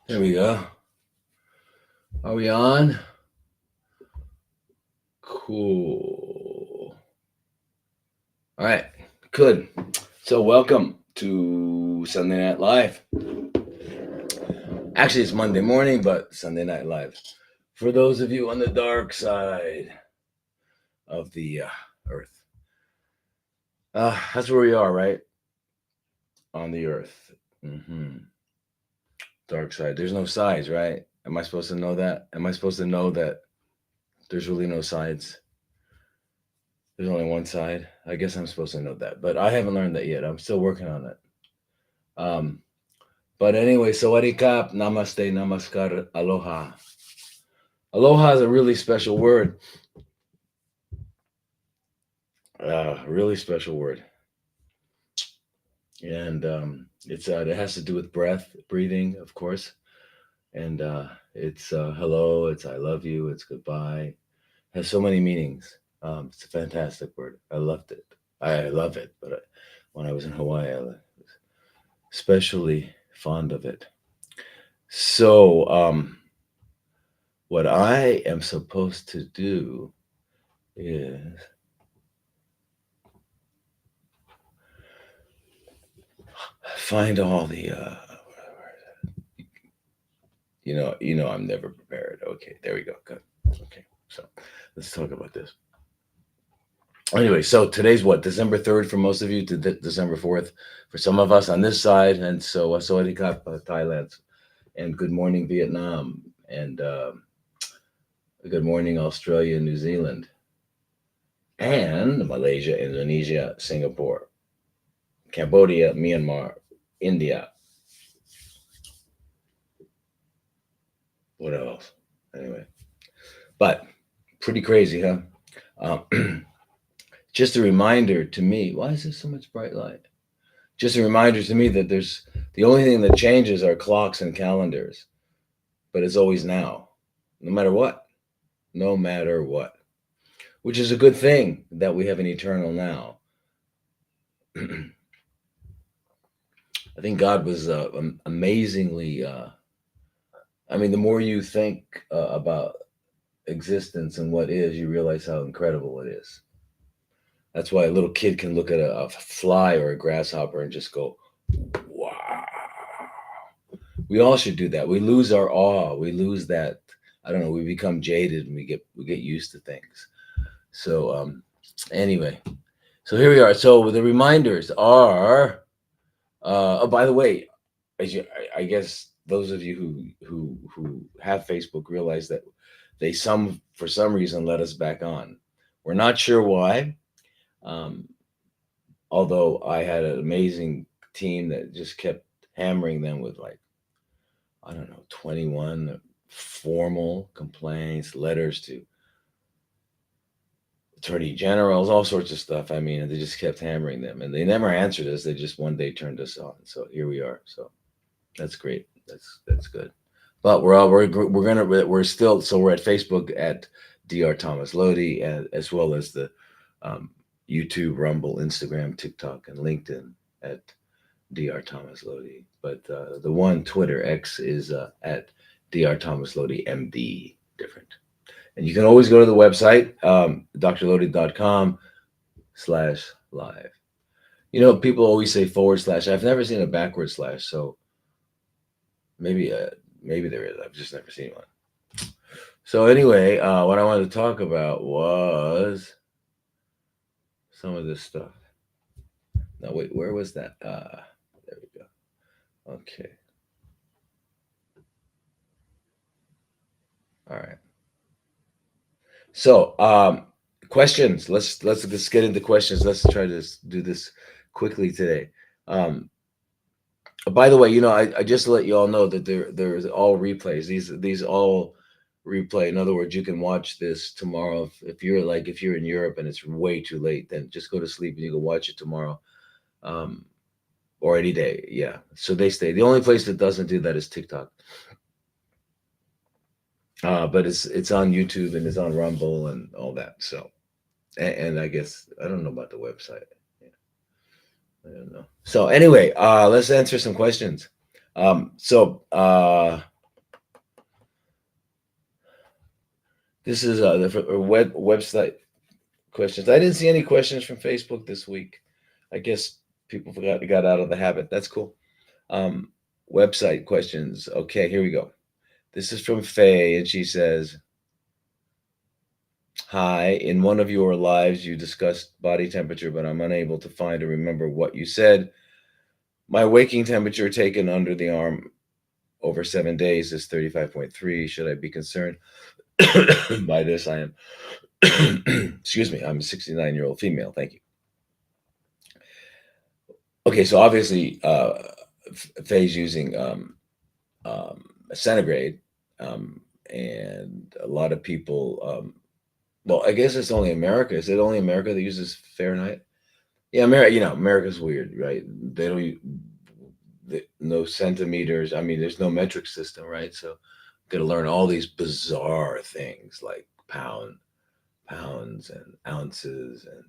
There we go. Are we on? Cool. All right. Good. So, welcome to Sunday Night Live. Actually, it's Monday morning, but Sunday Night Live. For those of you on the dark side of the earth, that's where we are, right? On the earth. Dark side. There's no sides, right? Am I supposed to know that? Am I supposed to know that there's really no sides? There's only one side. I guess I'm supposed to know that, but I haven't learned that yet. I'm still working on it. Um, but anyway, sawadee kap, namaste, namaskar, aloha. Aloha is a really special word. Really special word, and it has to do with breathing, of course, and it's hello, it's I love you, it's goodbye. It has so many meanings. It's a fantastic word. I loved it. I love it, but when I was in Hawaii, I was especially fond of it. So, what I am supposed to do is find all the I'm never prepared. Okay, there we go. Good. Okay, so let's talk about this. Anyway, so today's what, December 3rd for most of you, to December 4th for some of us on this side, and so sawadee kap, Thailand, and good morning Vietnam, and good morning Australia, New Zealand, and Malaysia, Indonesia, Singapore, Cambodia, Myanmar, India. What else? Anyway, but pretty crazy, huh? Just a reminder to me. Why is there so much bright light? Just a reminder to me that there's the only thing that changes are clocks and calendars, but it's always now, no matter what, no matter what. Which is a good thing that we have an eternal now. I think God was amazingly. I mean, the more you think about existence and what is, you realize how incredible it is. That's why a little kid can look at a fly or a grasshopper and just go, "Wow!" We all should do that. We lose our awe. We lose that. I don't know. We become jaded and we get used to things. So anyway, so here we are. So the reminders are. Oh, by the way, I guess those of you who have Facebook realize that they for some reason let us back on. We're not sure why. Um, Although I had an amazing team that just kept hammering them with, like, I don't know, 21 formal complaints, letters to attorney generals, all sorts of stuff. I mean, they just kept hammering them, and they never answered us. They just one day turned us on. So here we are. So that's great. That's good. But we're still, so we're at Facebook at Dr. Thomas Lodi, as well as the um, YouTube, Rumble, Instagram, TikTok, and LinkedIn at Dr. Thomas Lodi. But the one Twitter X is at Dr. Thomas Lodi MD. Different. And you can always go to the website, drlodi.com/live. People always say /. I've never seen a backward slash, so maybe there is. I've just never seen one. So anyway, what I wanted to talk about was some of this stuff. No, wait, where was that? There we go. Okay. All right. So, questions. Let's get into questions. Let's try to do this quickly today. By the way, I just let you all know that there's all replays. These all replay. In other words, you can watch this tomorrow. If you're in Europe and it's way too late, then just go to sleep and you can watch it tomorrow, or any day. Yeah. So they stay. The only place that doesn't do that is TikTok. But it's on YouTube and it's on Rumble and all that. So, and I guess I don't know about the website. Yeah, I don't know. So anyway, let's answer some questions. So This is the website questions. I didn't see any questions from Facebook this week. I guess people got out of the habit. That's cool. Um, Website questions. Okay, here we go. This is from Faye, and she says, "Hi. In one of your lives, you discussed body temperature, but I'm unable to find or remember what you said. My waking temperature taken under the arm over 7 days is 35.3. Should I be concerned by this? I am." Excuse me. I'm a 69-year-old female. Thank you. Okay, so obviously, Faye's using centigrade, and a lot of people. Well, I guess it's only America. Is it only America that uses Fahrenheit? Yeah, America. America's weird, right? They don't no centimeters. I mean, there's no metric system, right? So, got to learn all these bizarre things like pounds and ounces and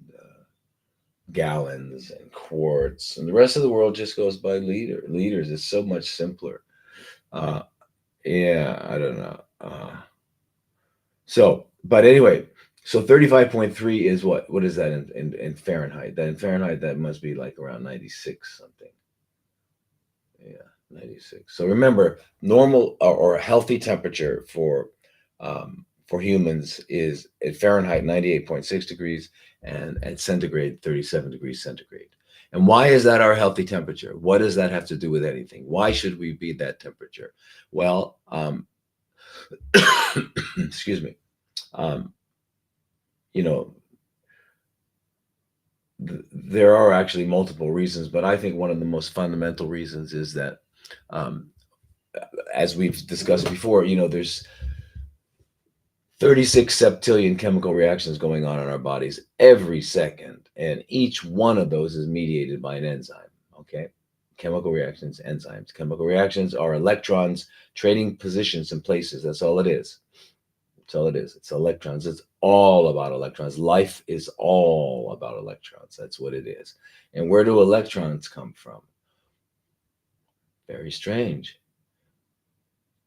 gallons and quarts, and the rest of the world just goes by liters. It's so much simpler. Uh, yeah, I don't know. But anyway, so 35.3 is what? What is that in Fahrenheit? That in Fahrenheit, that must be like around 96 something. Yeah, 96. So remember, normal or a healthy temperature for humans is at Fahrenheit 98.6 degrees and at centigrade 37 degrees centigrade. And why is that our healthy temperature? What does that have to do with anything? Why should we be that temperature? Well, excuse me. Um, you know, there are actually multiple reasons, but I think one of the most fundamental reasons is that, um, as we've discussed before, there's 36 septillion chemical reactions going on in our bodies every second, and each one of those is mediated by an enzyme. Okay, chemical reactions, enzymes. Chemical reactions are electrons trading positions and places. That's all it is. That's all it is. It's electrons. It's all about electrons. Life is all about electrons. That's what it is. And where do electrons come from? Very strange.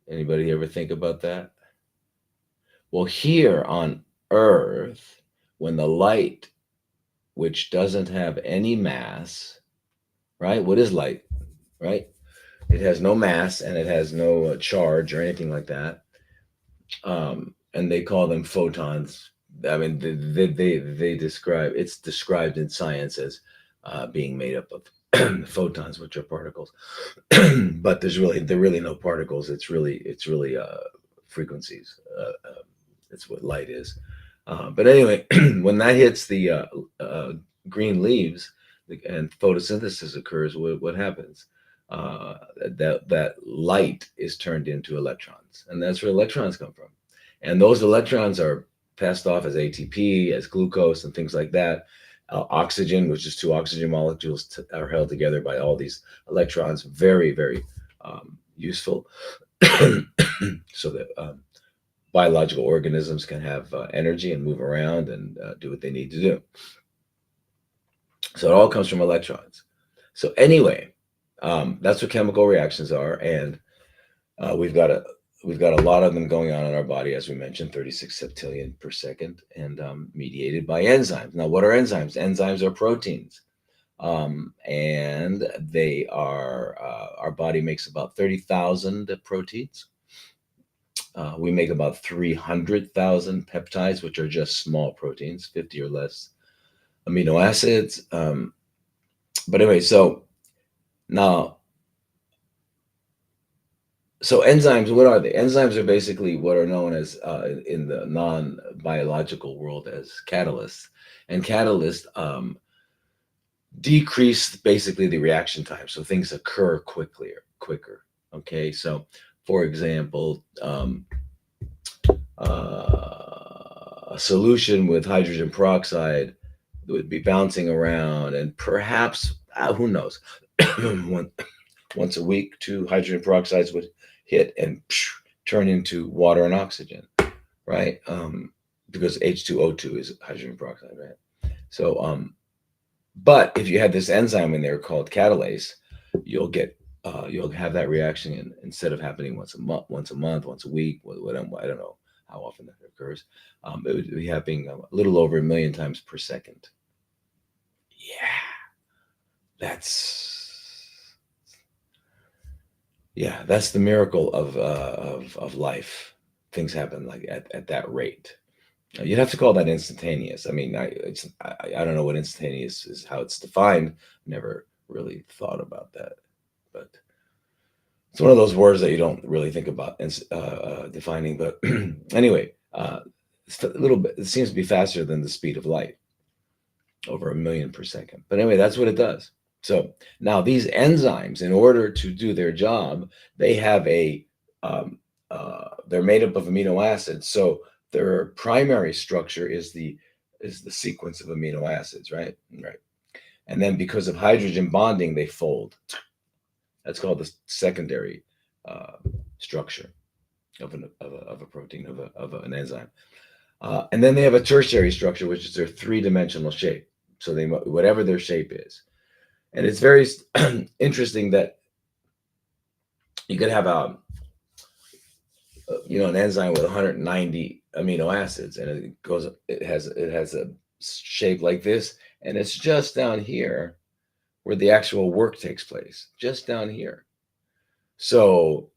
Anybody ever think about that? Well, here on Earth, when the light, which doesn't have any mass, right? What is light, right? It has no mass and it has no charge or anything like that. And they call them photons. I mean, they describe, it's described in science as being made up of photons, which are particles. But they're really no particles. It's really frequencies. It's what light is. But anyway, when that hits the green leaves and photosynthesis occurs, what happens? That light is turned into electrons, and that's where electrons come from. And those electrons are passed off as ATP, as glucose, and things like that. Oxygen, which is two oxygen molecules, are held together by all these electrons. Very, very useful, so that biological organisms can have energy and move around and do what they need to do. So it all comes from electrons. So anyway, that's what chemical reactions are, and we've got a lot of them going on in our body, as we mentioned, 36 septillion per second, and mediated by enzymes. Now, what are enzymes? Enzymes are proteins, and they are our body makes about 30,000 proteins. We make about 300,000 peptides, which are just small proteins, 50 or less amino acids. But anyway, so now, so enzymes, what are they? Enzymes are basically what are known as, in the non-biological world, as catalysts. And catalysts decrease basically the reaction time. So things occur quicker. Okay, so for example, a solution with hydrogen peroxide would be bouncing around, and perhaps, who knows, once a week, 2 hydrogen peroxides would hit and turn into water and oxygen, right? Because H2O2 is hydrogen peroxide, right? So, but if you had this enzyme in there called catalase, you'll have that reaction instead of happening once a month, once a week. I don't know how often that occurs. It would be happening a little over 1 million times per second. Yeah, that's that's the miracle of life. Things happen like at that rate. You'd have to call that instantaneous. I mean, I don't know what instantaneous is, how it's defined. Never really thought about that, but it's one of those words that you don't really think about defining. But anyway, it's a little bit. It seems to be faster than the speed of light, over 1 million per second. But anyway, that's what it does. So now these enzymes, in order to do their job, they have they're made up of amino acids. So their primary structure is the sequence of amino acids, right? Right. And then because of hydrogen bonding, they fold. That's called the secondary structure of a protein, of an enzyme. And then they have a tertiary structure, which is their three-dimensional shape. So they, whatever their shape is. And it's very interesting that you could have an enzyme with 190 amino acids, and it has a shape like this, and it's just down here where the actual work takes place, just down here. So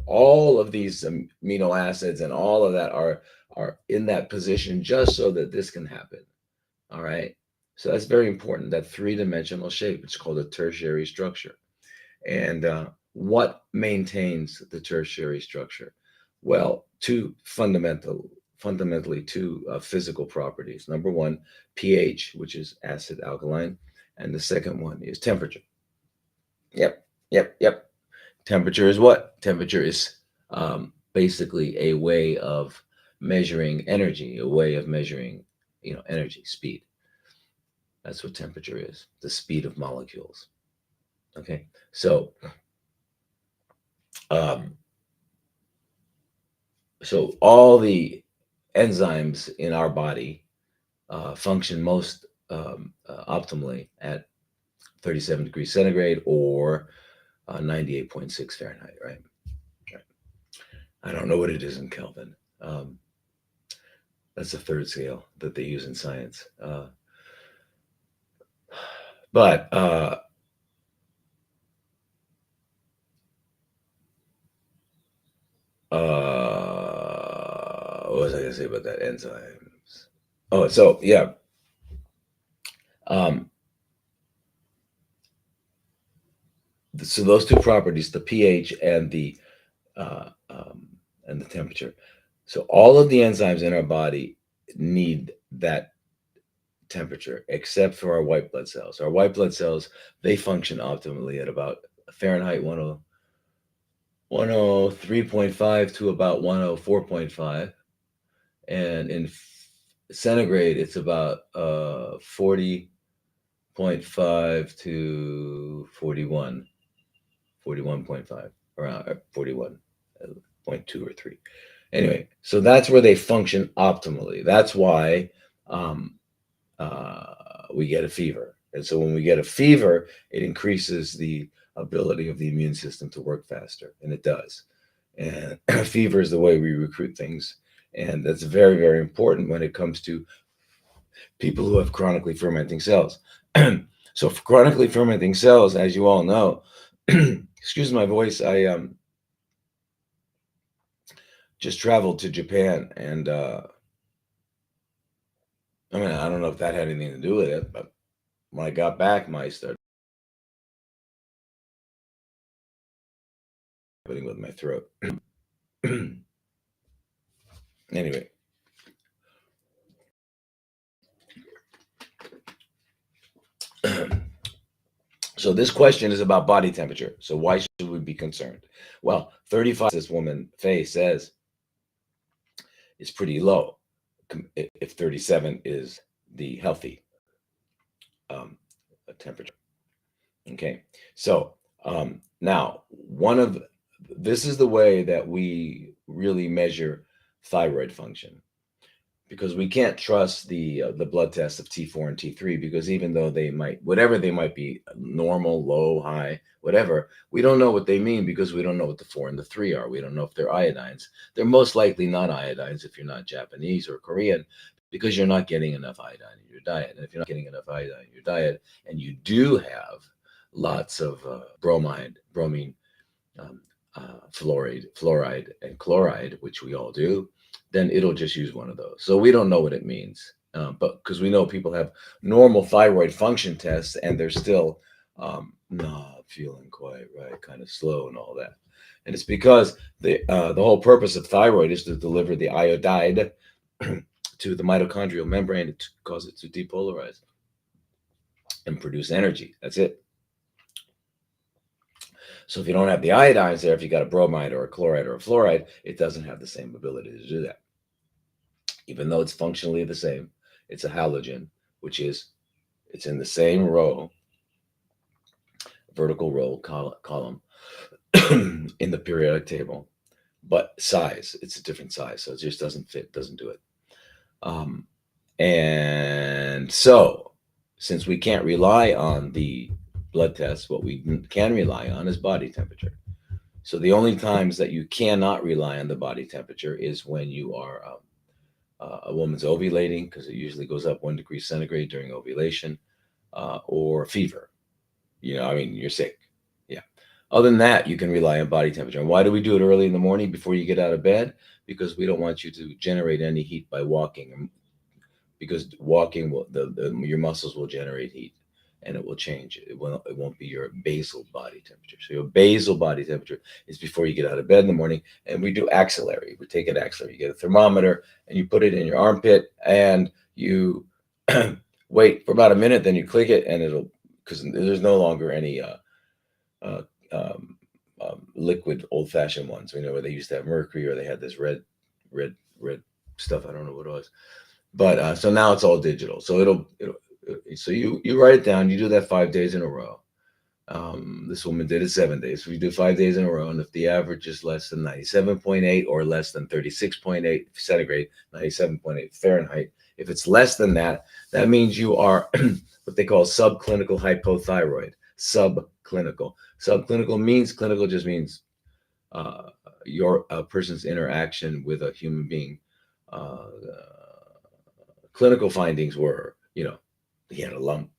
all of these amino acids and all of that are in that position just so that this can happen. All right. So that's very important. That three-dimensional shape. It's called a tertiary structure. And what maintains the tertiary structure? Well, fundamentally two physical properties. Number one, pH, which is acid alkaline, and the second one is temperature. Yep. Temperature is what? Temperature is basically a way of measuring energy, a way of measuring, energy, speed. That's what temperature is, the speed of molecules. Okay, so so all the enzymes in our body function most optimally at 37 degrees centigrade or 98.6 Fahrenheit, right? I don't know what it is in Kelvin. That's the third scale that they use in science. But what was I going to say about that? Enzymes. Oh, so yeah. So those two properties, the pH and the temperature. So all of the enzymes in our body need that temperature, except for our white blood cells. Our white blood cells, they function optimally at about Fahrenheit 103.5 to about 104.5. And in centigrade, it's about 40.5 to 41.5, around 41.2 or 3. Anyway, so that's where they function optimally. That's why we get a fever. And so when we get a fever, it increases the ability of the immune system to work faster, and it does. And fever is the way we recruit things. And that's very, very important when it comes to people who have chronically fermenting cells. So for chronically fermenting cells, as you all know, excuse my voice, I just traveled to Japan, and I mean, I don't know if that had anything to do with it, but when I got back, my started happening with my throat. Anyway. So this question is about body temperature. So why should we be concerned? Well, 35, this woman, Faye, says, is pretty low if 37 is the healthy temperature. Okay, so now this is the way that we really measure thyroid function. because we can't trust the blood test of T4 and T3, because even though they might, whatever they might be, normal, low, high, whatever, we don't know what they mean, because we don't know what the 4 and the 3 are. We don't know if they're iodines. They're most likely not iodines if you're not Japanese or Korean, because you're not getting enough iodine in your diet. And if you're not getting enough iodine in your diet, and you do have lots of bromine, um, fluoride, and chloride, which we all do, then it'll just use one of those. So we don't know what it means, but because we know people have normal thyroid function tests and they're still not feeling quite right, kind of slow and all that. And it's because the whole purpose of thyroid is to deliver the iodide to the mitochondrial membrane to cause it to depolarize and produce energy. That's it. So if you don't have the iodines there, if you got a bromide or a chloride or a fluoride, it doesn't have the same ability to do that. Even though it's functionally the same, it's a halogen, which is, it's in the same row, vertical row column in the periodic table, but size, it's a different size. So it just doesn't fit, doesn't do it. And so, since we can't rely on the blood tests, what we can rely on is body temperature. So the only times that you cannot rely on the body temperature is when you are a woman's ovulating, because it usually goes up 1 degree centigrade during ovulation, or fever. I mean, you're sick. Yeah. Other than that, you can rely on body temperature. And why do we do it early in the morning before you get out of bed? Because we don't want you to generate any heat by walking, because walking will, your muscles will generate heat, and it will change. It won't be your basal body temperature. So your basal body temperature is before you get out of bed in the morning. And we do axillary. We take an axillary. You get a thermometer and you put it in your armpit, and you wait for about a minute. Then you click it, and it'll, because there's no longer any uh, um, liquid old-fashioned ones. We know where they used to have mercury, or they had this red stuff. I don't know what it was. But so now it's all digital. So it'll so you write it down. You do that 5 days in a row. This woman did it 7 days. So we do 5 days in a row, and if the average is less than 97.8 or less than 36.8 centigrade, 97.8 Fahrenheit, if it's less than that, that means you are what they call subclinical hypothyroid. Subclinical. Subclinical means, clinical just means your person's interaction with a human being. Clinical findings were, he had a lump,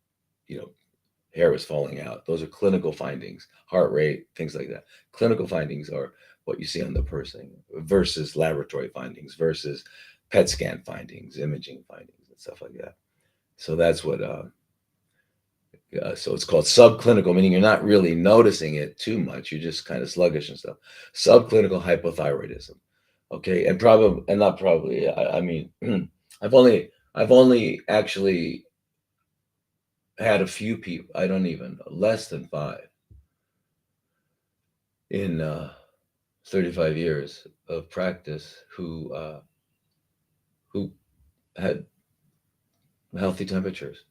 hair was falling out. Those are clinical findings, heart rate, things like that. Clinical findings are what you see on the person, versus laboratory findings, versus PET scan findings, imaging findings, and stuff like that. So that's what, so it's called subclinical, meaning you're not really noticing it too much. You're just kind of sluggish and stuff. Subclinical hypothyroidism. Okay. And probably, and not probably, I mean, I've only actually had a few people, I don't even, less than 5 in 35 years of practice who had healthy temperatures.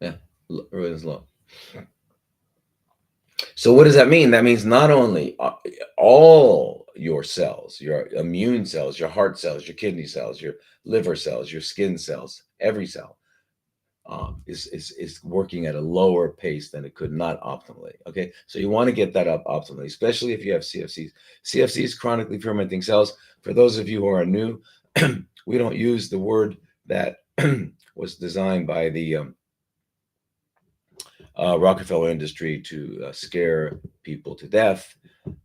Yeah, everything's low. So what does that mean? That means not only all your cells, your immune cells, your heart cells, your kidney cells, your liver cells, your skin cells, every cell is working at a lower pace than it could, not optimally. Okay, so you want to get that up optimally, especially if you have CFCs. CFCs, chronically fermenting cells. For those of you who are new, we don't use the word that was designed by the Rockefeller industry to scare people to death.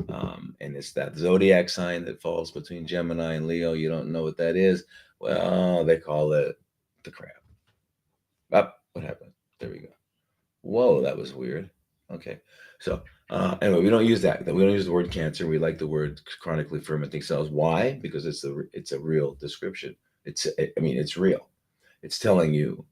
And it's that zodiac sign that falls between Gemini and Leo. You don't know what that is. Well, they call it the crab. What happened? There we go. Whoa, that was weird. Okay. So anyway, we don't use that. We don't use the word cancer. We like the word chronically fermenting cells. Why? Because it's a real description. It's real. It's telling you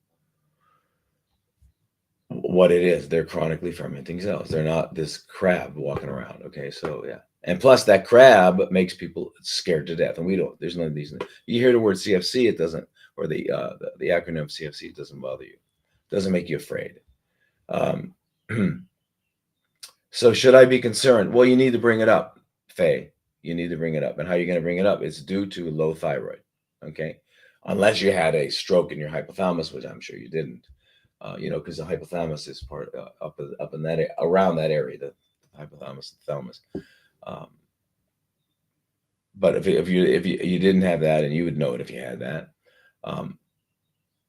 what it is. They're chronically fermenting cells. They're not this crab walking around. Okay. So yeah. And plus that crab makes people scared to death. And we don't, there's none of these. You hear the word CFC, it doesn't, or the acronym CFC, it doesn't bother you. It doesn't make you afraid. So should I be concerned? Well, you need to bring it up, Faye. You need to bring it up. And how are you going to bring it up? It's due to low thyroid. Okay. unless you had a stroke in your hypothalamus, which I'm sure you didn't. Because the hypothalamus is part up in that around that area, the hypothalamus, the thalamus. Um, but if you didn't have that, and you would know it if you had that, um,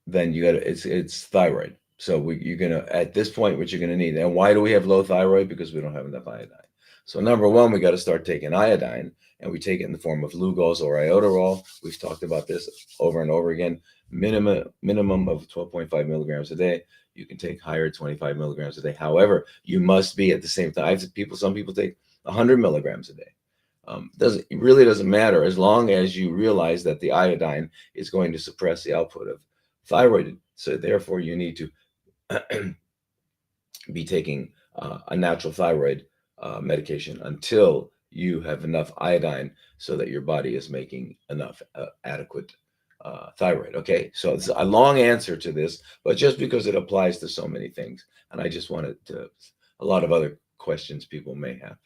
then you got it's thyroid. So you're gonna at this point what you're gonna need. And why do we have low thyroid? Because we don't have enough iodine. So number one, we got to start taking iodine, and we take it in the form of Lugos or iodoral. We've talked about this over and over again. Minimum of 12.5 milligrams a day. You can take higher, 25 milligrams a day. However, you must be at the same time. Some people take 100 milligrams a day. It really doesn't matter as long as you realize that the iodine is going to suppress the output of thyroid. So therefore, you need to be taking a natural thyroid medication until you have enough iodine so that your body is making enough adequate thyroid. Okay, so it's a long answer to this, but just because it applies to so many things, and I just wanted to a lot of other questions people may have.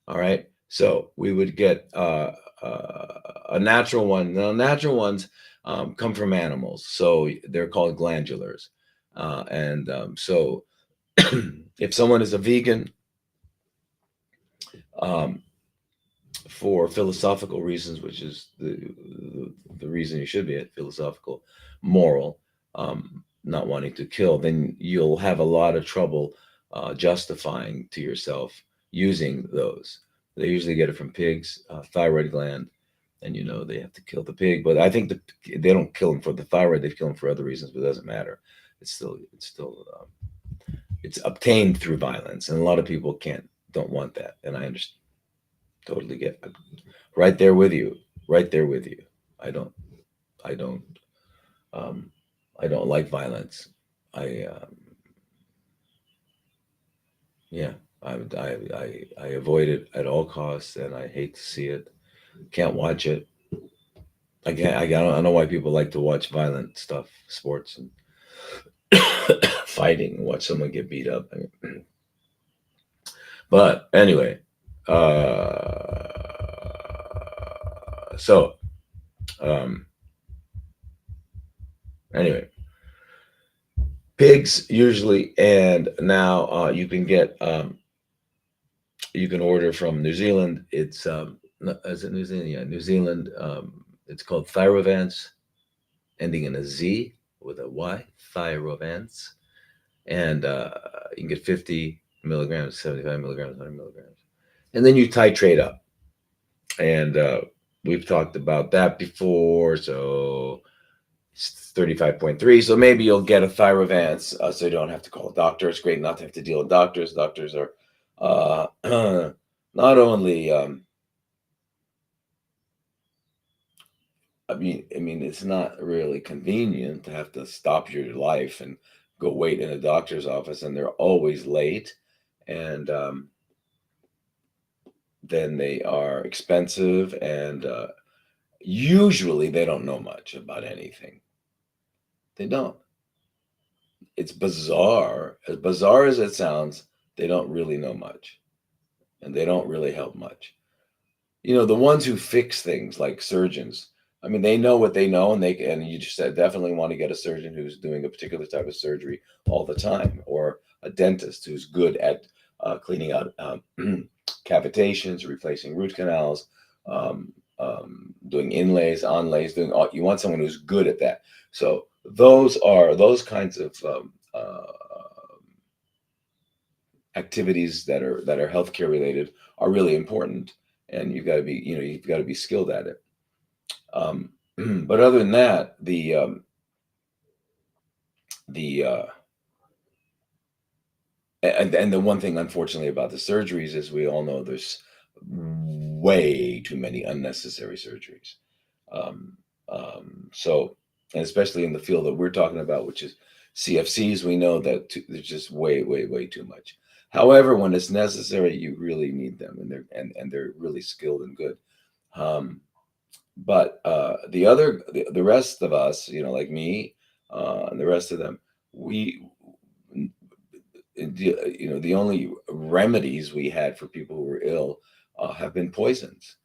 All right, so we would get a natural one. Now, natural ones come from animals, so they're called glandulars, and so if someone is a vegan, um, for philosophical reasons, which is the reason you should be at philosophical, moral, not wanting to kill, then you'll have a lot of trouble justifying to yourself using those. They usually get it from pigs, thyroid gland, and they have to kill the pig. But I think they don't kill them for the thyroid; they kill them for other reasons. But it doesn't matter. It's still it's obtained through violence, and a lot of people don't want that, and I understand. Totally get it. Right there with you. Right there with you. I don't. I don't. Um, I don't like violence. I. Yeah. I avoid it at all costs, and I hate to see it. Can't watch it. I can't. I don't know why people like to watch violent stuff, sports and fighting, and watch someone get beat up. But anyway, so um, anyway, pigs usually, and now you can order from New Zealand. It's is it New Zealand? Yeah, New Zealand. It's called Thyrovance, ending in a Z with a Y. Thyrovance, and you can get 50 milligrams, 75 milligrams, 100 milligrams, and then you titrate up. And we've talked about that before. So it's 35.3. So maybe you'll get a Thyrovance, so you don't have to call a doctor. It's great not to have to deal with doctors. Doctors are not only, I mean, it's not really convenient to have to stop your life and go wait in a doctor's office, and they're always late. And then they are expensive, and usually they don't know much about anything. They don't. It's bizarre. As bizarre as it sounds, they don't really know much, and they don't really help much. The ones who fix things like surgeons, I mean, they know what they know, and you just definitely want to get a surgeon who's doing a particular type of surgery all the time, or a dentist who's good at cleaning out cavitations, replacing root canals, doing inlays, onlays, you want someone who's good at that. So those kinds of activities that are healthcare related are really important, and you've got to be skilled at it. But other than that, the and the one thing, unfortunately, about the surgeries is we all know there's way too many unnecessary surgeries. Um, so, and especially in the field that we're talking about, which is CFCs, we know that there's just way, way, way too much. However, when it's necessary, you really need them, and they're really skilled and good. Um, but the rest of us, like me, and the rest of them, we the only remedies we had for people who were ill have been poisons.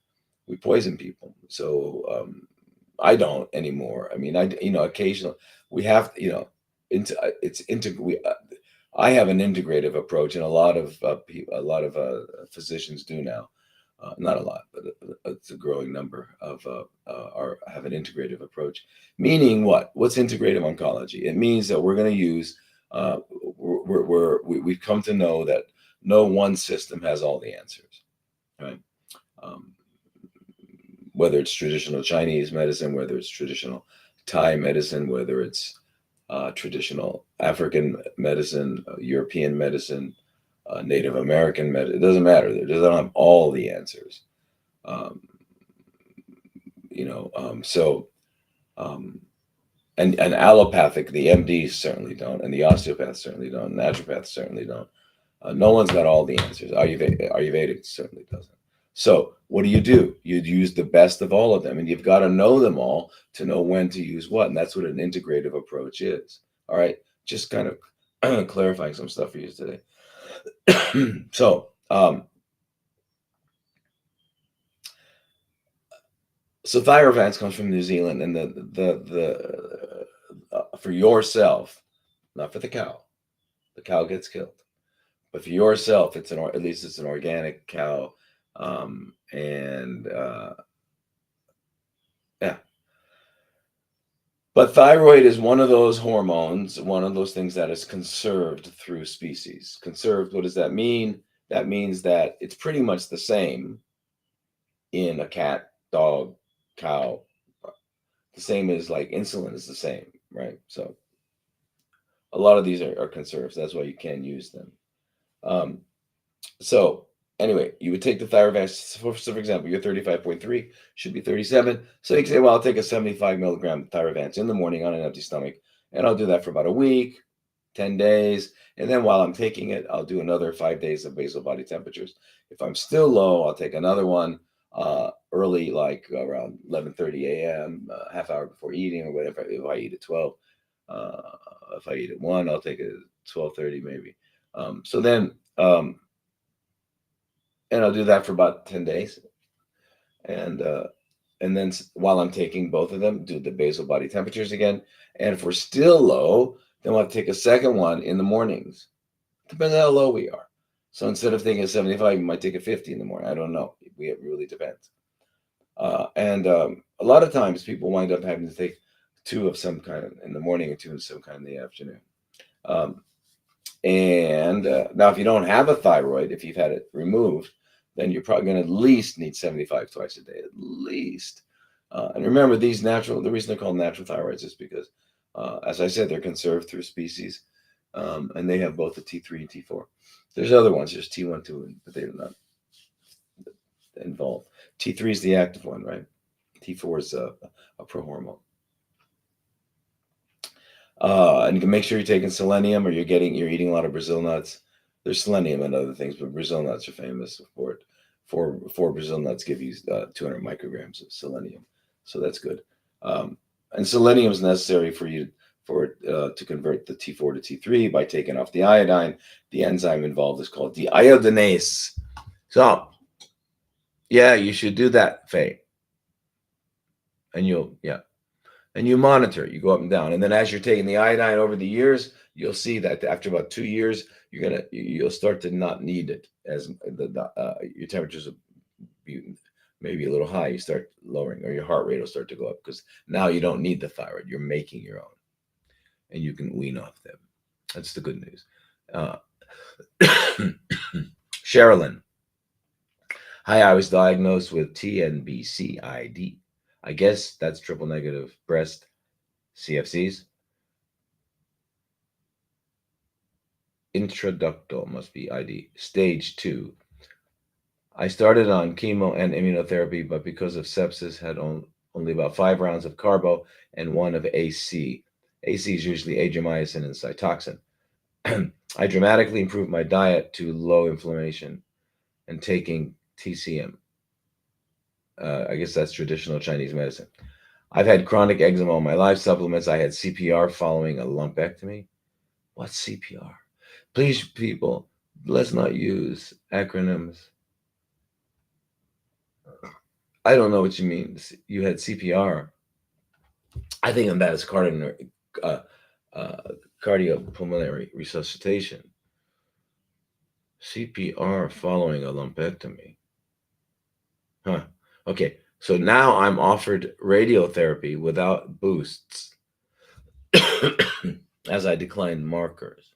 We poison people. So I don't anymore. I mean, occasionally we have, I have an integrative approach, and a lot of physicians do now. Not a lot, but it's a growing number of have an integrative approach. Meaning what? What's integrative oncology? It means that we're going to use. We've come to know that no one system has all the answers, right? Um, whether it's traditional Chinese medicine, whether it's traditional Thai medicine, whether it's traditional African medicine, European medicine, Native American medicine, it doesn't matter. It doesn't have all the answers. Um, so and allopathic, the MDs certainly don't, and the osteopaths certainly don't, naturopaths certainly don't. No one's got all the answers. Ayurvedic certainly doesn't. So what do? You'd use the best of all of them, and you've got to know them all to know when to use what, and that's what an integrative approach is. All right, just kind of clarifying some stuff for you today. So Thyrovance comes from New Zealand, and the for yourself, not for the cow. The cow gets killed. But for yourself, at least it's an organic cow, and yeah. But thyroid is one of those hormones, one of those things that is conserved through species. Conserved, what does that mean? That means that it's pretty much the same in a cat, dog, cow. The same as like insulin is the same, right? So a lot of these are conserved. That's why you can use them. So anyway, you would take the Thyrovax, for example, you're 35.3, should be 37. So you can say, well, I'll take a 75 milligram Thyrovax in the morning on an empty stomach, and I'll do that for about a week, 10 days. And then while I'm taking it, I'll do another 5 days of basal body temperatures. If I'm still low, I'll take another one early, like around 11:30 a.m., half hour before eating or whatever. If I eat at 12, if I eat at 1, I'll take it at 12:30 maybe. So then, and I'll do that for about 10 days. And then while I'm taking both of them, do the basal body temperatures again. And if we're still low, then we'll have to take a second one in the mornings. Depends on how low we are. So instead of taking a 75, you might take a 50 in the morning. I don't know. It really depends. And a lot of times people wind up having to take 2 of some kind in the morning and 2 of some kind in the afternoon. And now, if you don't have a thyroid, if you've had it removed, then you're probably going to at least need 75 twice a day, at least. And remember, the reason they're called natural thyroids is because, as I said, they're conserved through species, and they have both the T3 and T4. There's other ones, there's T1, 2, but they're not involved. T3 is the active one, right? T4 is a prohormone. And you can make sure you're taking selenium, or you're eating a lot of Brazil nuts. There's selenium and other things, but Brazil nuts are famous for it. Four Brazil nuts give you 200 micrograms of selenium, so that's good. And selenium is necessary for it to convert the T4 to T3 by taking off the iodine. The enzyme involved is called deiodinase. So, yeah, you should do that, Faye. And you monitor it. You go up and down, and then as you're taking the iodine over the years, you'll see that after about 2 years, you'll start to not need it, as your temperatures will be maybe a little high. You start lowering, or your heart rate will start to go up, because now you don't need the thyroid. You're making your own, and you can wean off them. That's the good news. Sherilyn. Hi, I was diagnosed with TNBCID. I guess that's triple negative breast CFCs. Intraductal must be ID. Stage 2. I started on chemo and immunotherapy, but because of sepsis, had only about 5 rounds of carbo and 1 of AC. AC is usually adriamycin and Cytoxan. I dramatically improved my diet to low inflammation and taking TCM. I guess that's traditional Chinese medicine. I've had chronic eczema all my life. Supplements. I had CPR following a lumpectomy. What's CPR? Please, people, let's not use acronyms. I don't know what you mean. You had CPR. I think of that as uh, uh, cardiopulmonary resuscitation. CPR following a lumpectomy. Huh. Okay. So now I'm offered radiotherapy without boosts as I declined markers.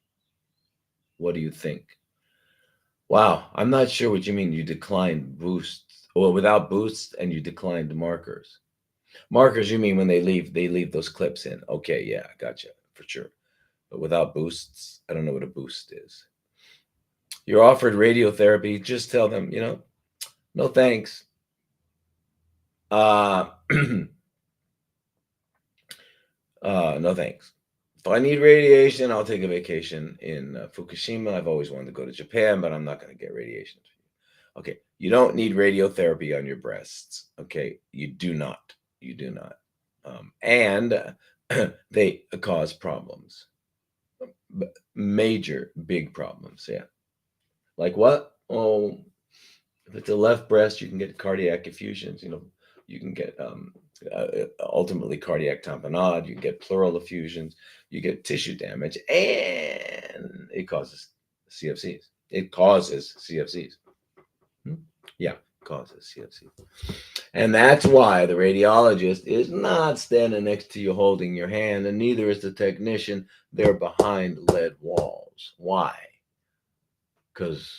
What do you think? Wow. I'm not sure what you mean. You declined boosts. Well, without boosts and you declined markers. Markers, you mean when they leave those clips in. Okay, yeah, gotcha. For sure. But without boosts, I don't know what a boost is. You're offered radiotherapy, just tell them, no thanks. Uh no thanks. If I need radiation, I'll take a vacation in Fukushima. I've always wanted to go to Japan, but I'm not going to get radiation. Okay, you don't need radiotherapy on your breasts. Okay, you do not. You do not. And they cause problems, major, big problems. Yeah. Like what? Oh, if it's a left breast, you can get cardiac effusions. You can get ultimately cardiac tamponade. You can get pleural effusions. You get tissue damage, and it causes CFCs. It causes CFCs. Yeah, causes CFCs. And that's why the radiologist is not standing next to you holding your hand, and neither is the technician. They're behind lead walls. Why? Because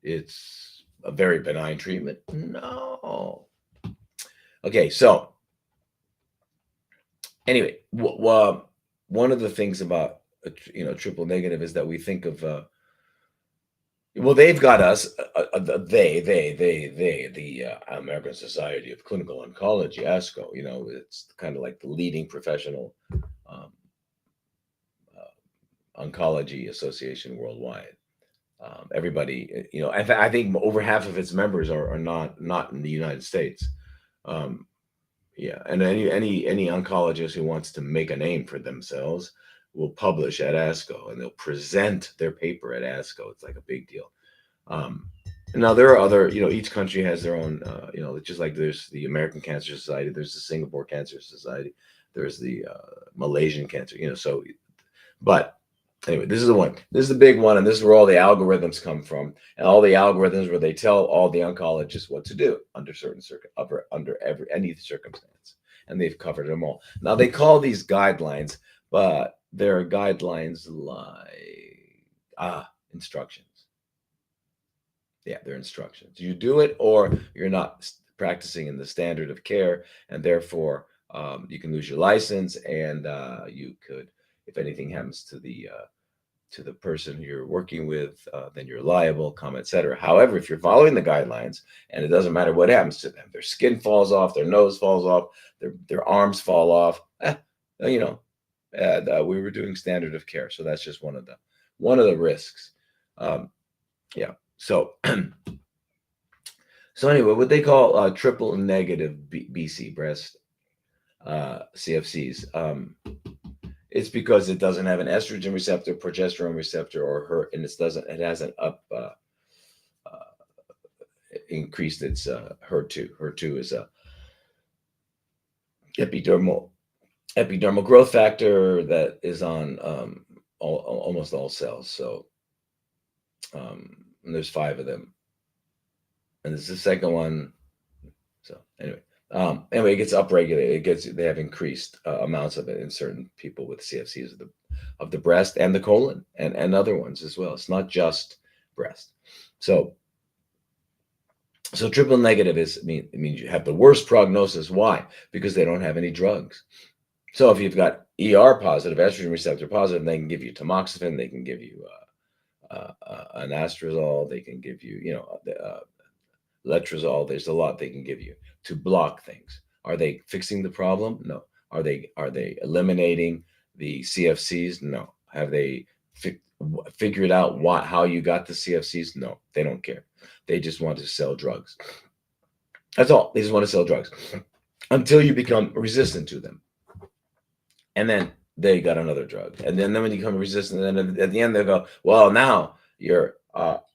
it's a very benign treatment? No. Okay, so anyway, one of the things about triple negative is that we think of well, they've got us. The American Society of Clinical Oncology, ASCO. It's kind of like the leading professional um, oncology association worldwide. Everybody, I think over half of its members are not in the United States. Um, yeah, and any oncologist who wants to make a name for themselves will publish at ASCO, and they'll present their paper at ASCO. It's like a big deal. Um, Now there are other, each country has their own, just like there's the American Cancer Society, there's the Singapore Cancer Society, there's the Malaysian Cancer, but anyway, this is the one. This is the big one, and this is where all the algorithms come from, and all the algorithms where they tell all the oncologists what to do under certain under any circumstance, and they've covered them all. Now they call these guidelines, but they're guidelines like instructions. Yeah, they're instructions. You do it, or you're not practicing in the standard of care, and therefore you can lose your license, and you could, if anything happens to the person who you're working with, then you're liable, etc. However, if you're following the guidelines, and it doesn't matter what happens to them, their skin falls off, their nose falls off, their arms fall off, we were doing standard of care, so that's just one of the risks. Yeah. So, so anyway, what they call triple negative BC breast CFCs. It's because it doesn't have an estrogen receptor, progesterone receptor, or it hasn't increased its HER2. HER2 is a epidermal growth factor that is on almost all cells. So, and there's 5 of them, and this is the second one. So anyway, it gets upregulated. They have increased amounts of it in certain people with CFCs of the breast and the colon and other ones as well. It's not just breast. So triple negative it means you have the worst prognosis. Why? Because they don't have any drugs. So if you've got ER positive, estrogen receptor positive, they can give you tamoxifen, they can give you an anastrozole, they can give you, letrozole. There's a lot they can give you to block things. Are they fixing the problem? No. Are they eliminating the CFCs? No. Have they figured out how you got the CFCs? No. They don't care. They just want to sell drugs. That's all. They just want to sell drugs until you become resistant to them, and then they got another drug, and then when you become resistant, and then at the end they go, well, now you're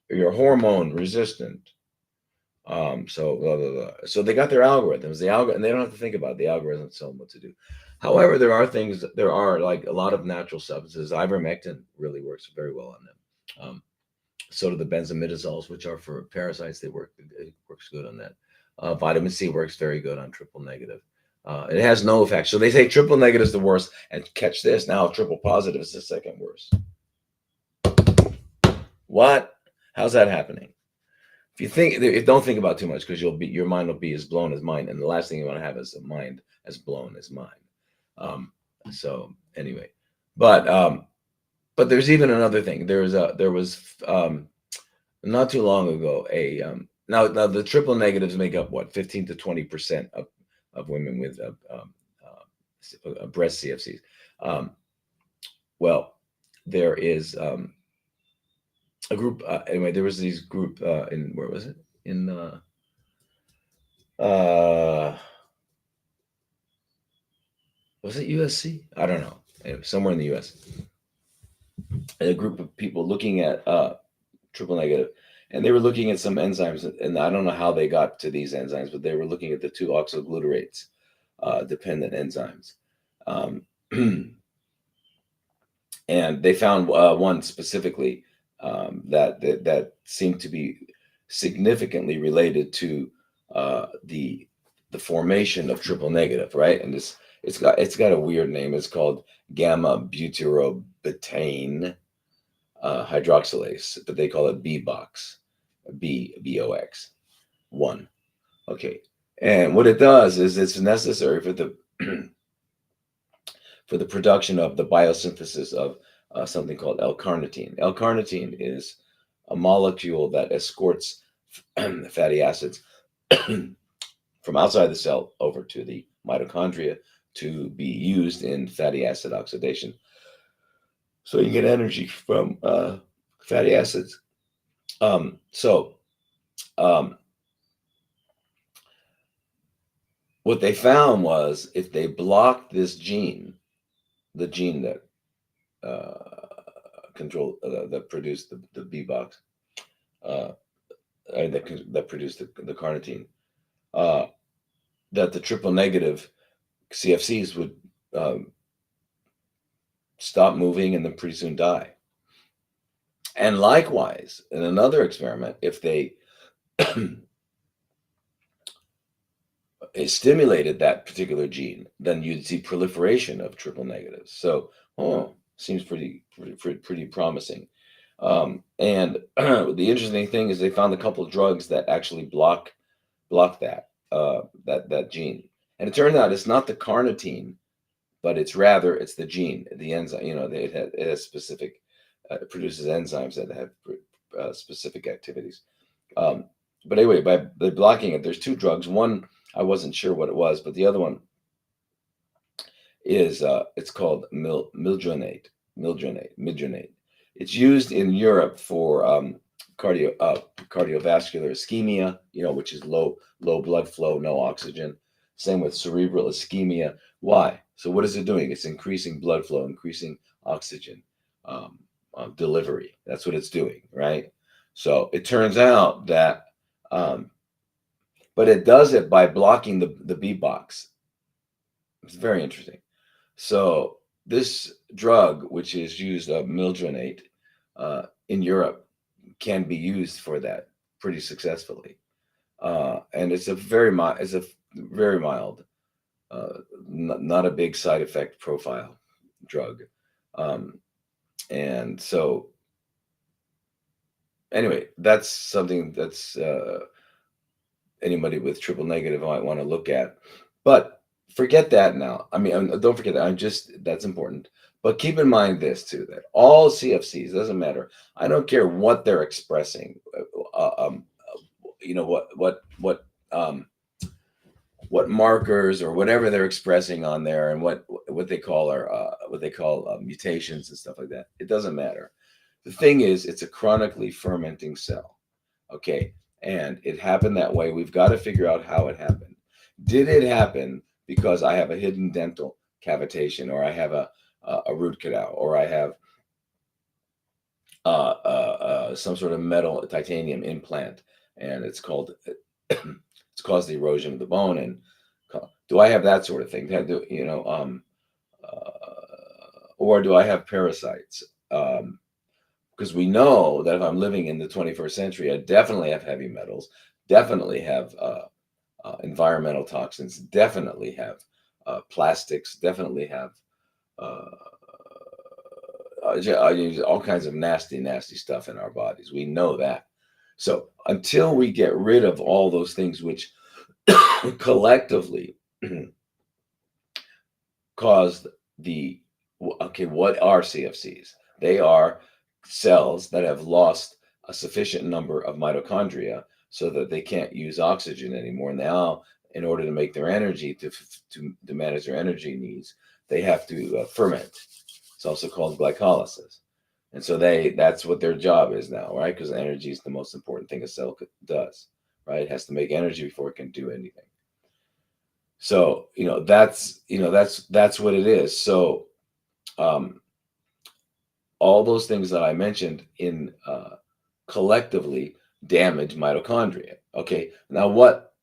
hormone resistant. So blah, blah, blah. So they got their algorithms, and they don't have to think about it. The algorithms tell them what to do. However, there are like a lot of natural substances. Ivermectin really works very well on them. So do the benzimidazoles, which are for parasites. It works good on that. Vitamin C works very good on triple negative. It has no effect. So they say triple negative is the worst, and catch this now, triple positive is the second worst. What? How's that happening? Don't think about too much, because your mind will be as blown as mine, and the last thing you want to have is a mind as blown as mine. So anyway, but there's even another thing. There was not too long ago now the triple negatives make up what, 15 to 20% of women with breast CFCs. Well, there is a group. Anyway, there was this group in, where was it? In was it USC? I don't know. Anyway, somewhere in the US. A group of people looking at triple negative, and they were looking at some enzymes, and I don't know how they got to these enzymes, but they were looking at the 2-oxyglutarate dependent enzymes. And they found one specifically that seemed to be significantly related to the formation of triple negative, right? And it's got a weird name. It's called gamma butyrobutane hydroxylase, but they call it BOX, BOX 1. Okay, and what it does is it's necessary for the for the production of the biosynthesis of something called L-carnitine. L-carnitine is a molecule that escorts fatty acids from outside the cell over to the mitochondria to be used in fatty acid oxidation. So you get energy from fatty acids. What they found was, if they blocked this gene, the gene that that produced the BOX, that produced the carnitine, that the triple negative CFCs would stop moving and then pretty soon die. And likewise, in another experiment, if they stimulated that particular gene, then you'd see proliferation of triple negatives. So, seems pretty promising. And the interesting thing is, they found a couple of drugs that actually block that gene. And it turned out it's not the carnitine, but it's the gene, the enzyme. It has specific, it produces enzymes that have specific activities. But anyway, by blocking it, there's two drugs. One, I wasn't sure what it was, but the other one is it's called midronate. It's used in Europe for cardiovascular ischemia, which is low blood flow, no oxygen. Same with cerebral ischemia. Why? So what is it doing? It's increasing blood flow, increasing oxygen delivery. That's what it's doing, right? So it turns out that, but it does it by blocking the BOX. It's very interesting. So this drug, which is used, midronate, in Europe, can be used for that pretty successfully, and it's a very mild, not a big side effect profile drug, and so anyway, that's something that's anybody with triple negative might want to look at. But forget that now. I mean, don't forget that. That's important. But keep in mind this too, that all CFCs, doesn't matter. I don't care what they're expressing. What markers or whatever they're expressing on there, and what they call mutations and stuff like that. It doesn't matter. The thing is, it's a chronically fermenting cell. Okay. And it happened that way. We've got to figure out how it happened. Did it happen because I have a hidden dental cavitation, or I have a root canal, or I have some sort of metal titanium implant, and it's called cause the erosion of the bone. And do I have that sort of thing? Or do I have parasites? Because we know that if I'm living in the 21st century, I definitely have heavy metals, definitely have environmental toxins, definitely have plastics, definitely have uh, all kinds of nasty, nasty stuff in our bodies. We know that. So until we get rid of all those things which collectively caused what are CFCs? They are cells that have lost a sufficient number of mitochondria so that they can't use oxygen anymore. Now, in order to make their energy, to manage their energy needs, they have to ferment. It's also called glycolysis. And so that's what their job is now, right? Because energy is the most important thing a cell does, right? It has to make energy before it can do anything. So, that's what it is. So, all those things that I mentioned in collectively damage mitochondria. Okay, now what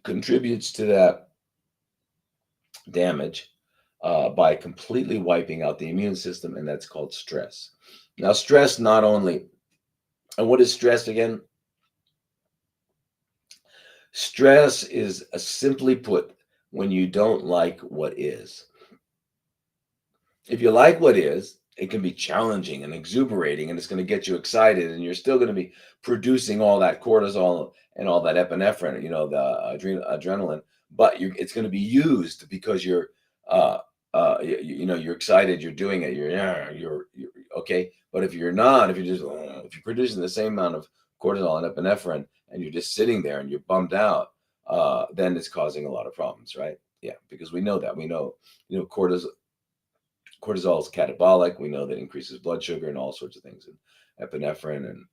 contributes to that damage by completely wiping out the immune system, and that's called stress. Now, stress not only, and what is stress again? Stress is simply put when you don't like what is. If you like what is, it can be challenging and exuberating, and it's going to get you excited, and you're still going to be producing all that cortisol and all that epinephrine, the adrenaline. But it's going to be used because you're, you're excited, you're doing it, you're okay. But if you're not, if you're producing the same amount of cortisol and epinephrine, and you're just sitting there and you're bummed out, then it's causing a lot of problems, right? Yeah, because we know that cortisol is catabolic. We know that increases blood sugar and all sorts of things, and epinephrine, and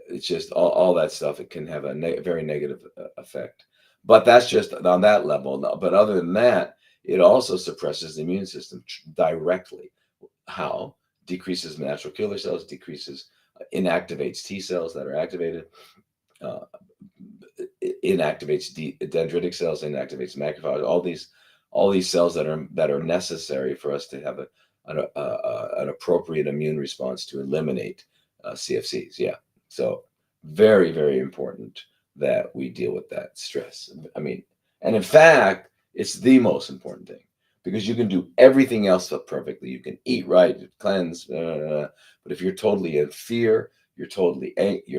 it's just all that stuff. It can have a very negative effect. But that's just on that level. But other than that, it also suppresses the immune system directly. How? Decreases natural killer cells, inactivates T cells that are activated, uh, inactivates dendritic cells, inactivates macrophages. All these cells that are necessary for us to have an appropriate immune response to eliminate CFCs. Yeah, so very, very important that we deal with that stress. I mean, and in fact, it's the most important thing, because you can do everything else perfectly. You can eat right, cleanse, but if you're totally in fear, you're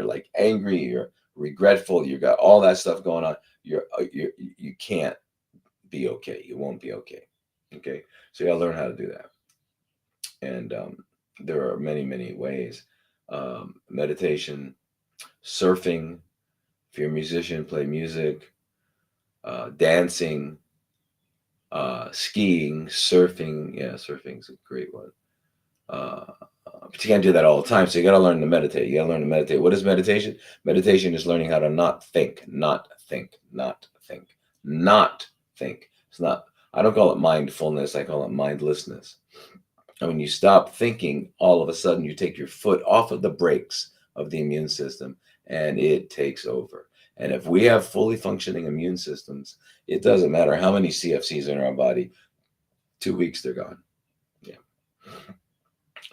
like angry, you're regretful, you got all that stuff going on, you can't be okay. You won't be okay. Okay, so you gotta learn how to do that. And there are many, many ways. Meditation, surfing. If you're a musician, play music. Dancing, skiing, surfing. Yeah, surfing's a great one. But you can't do that all the time. So you got to learn to meditate. You got to learn to meditate. What is meditation? Meditation is learning how to not think, not think, not think, not think. It's not, I don't call it mindfulness. I call it mindlessness. And when you stop thinking, all of a sudden you take your foot off of the brakes of the immune system and it takes over. And if we have fully functioning immune systems, it doesn't matter how many CFCs in our body, 2 weeks, they're gone. Yeah.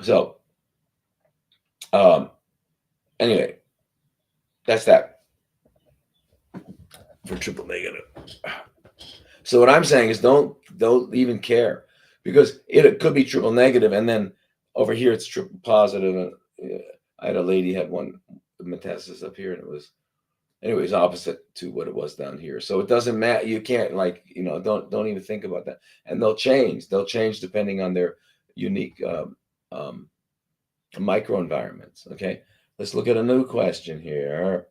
So, anyway, that's that for triple negative. So what I'm saying is don't even care, because it could be triple negative, and then over here it's triple positive. And I had a lady had one metastasis up here, and it was anyways opposite to what it was down here. So it doesn't matter. You can't don't even think about that. And they'll change. They'll change depending on their unique microenvironments. Okay, let's look at a new question here.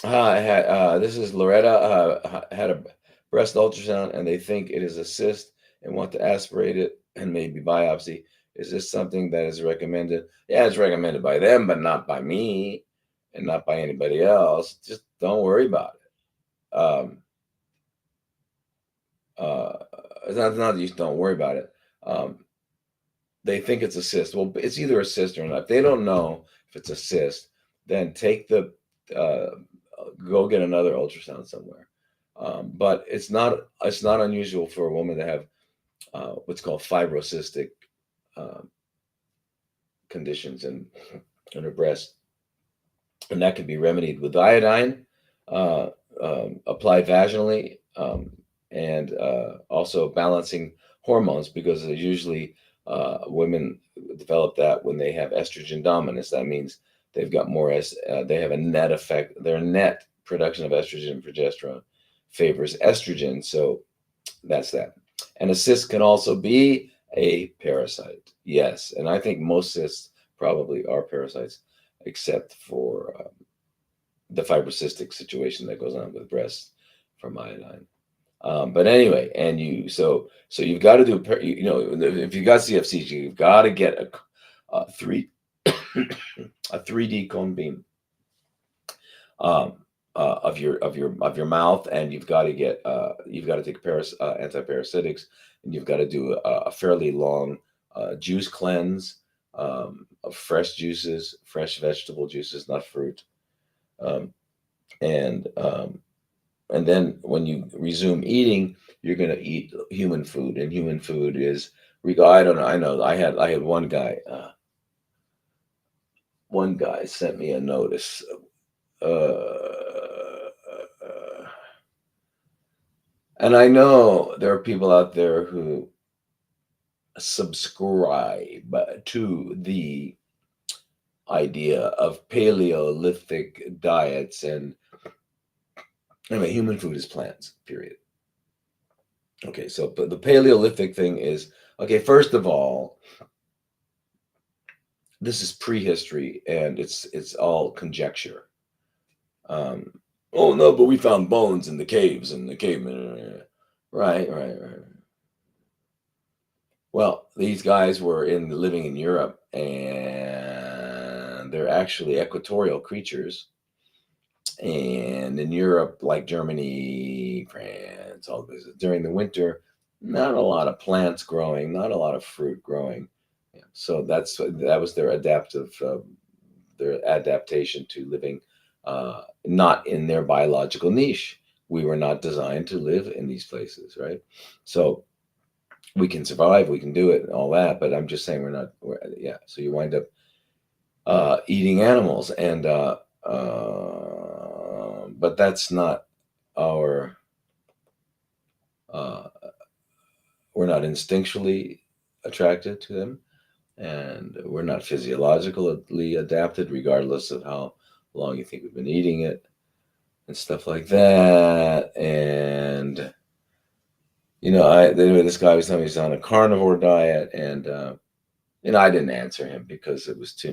This is Loretta. Had a breast ultrasound and they think it is a cyst and want to aspirate it and maybe biopsy. Is this something that is recommended? Yeah, it's recommended by them, but not by me and not by anybody else. Just don't worry about it. It's not that you don't worry about it. They think it's a cyst. Well, it's either a cyst or not. If they don't know if it's a cyst, then take the go get another ultrasound somewhere. But it's not unusual for a woman to have what's called fibrocystic uh, conditions in her breast, and that can be remedied with iodine, uh, applied vaginally, and also balancing hormones, because usually women develop that when they have estrogen dominance. That means they've got they have a net effect. Their net production of estrogen and progesterone favors estrogen. So that's that. And a cyst can also be a parasite. Yes. And I think most cysts probably are parasites, except for the fibrocystic situation that goes on with breasts from iodine. But anyway, and so you've got to do, if you got CFCs, you've got to get a 3D cone beam um, of your mouth, and you've got to take antiparasitics, and you've got to do a fairly long juice cleanse of fresh juices, fresh vegetable juices, not fruit, um, and then when you resume eating, you're going to eat human food, and human food is I don't know. I know I had one guy. One guy sent me a notice. And I know there are people out there who subscribe to the idea of Paleolithic diets, and anyway, human food is plants, period. Okay, so but the Paleolithic thing is, okay, first of all, this is prehistory, and it's all conjecture. Oh no, but we found bones in the caves and the cavemen. Right, right, right. Well, these guys were living in Europe, and they're actually equatorial creatures. And in Europe, like Germany, France, all this, during the winter, not a lot of plants growing, not a lot of fruit growing. Yeah, so that was their adaptation to living not in their biological niche. We were not designed to live in these places, right? So we can survive, we can do it, and all that. But I'm just saying yeah. So you wind up eating animals, and but that's not our. Uh, we're not instinctually attracted to them, and we're not physiologically adapted, regardless of how long you think we've been eating it, and stuff like that. And anyway, this guy was telling me he's on a carnivore diet, and I didn't answer him because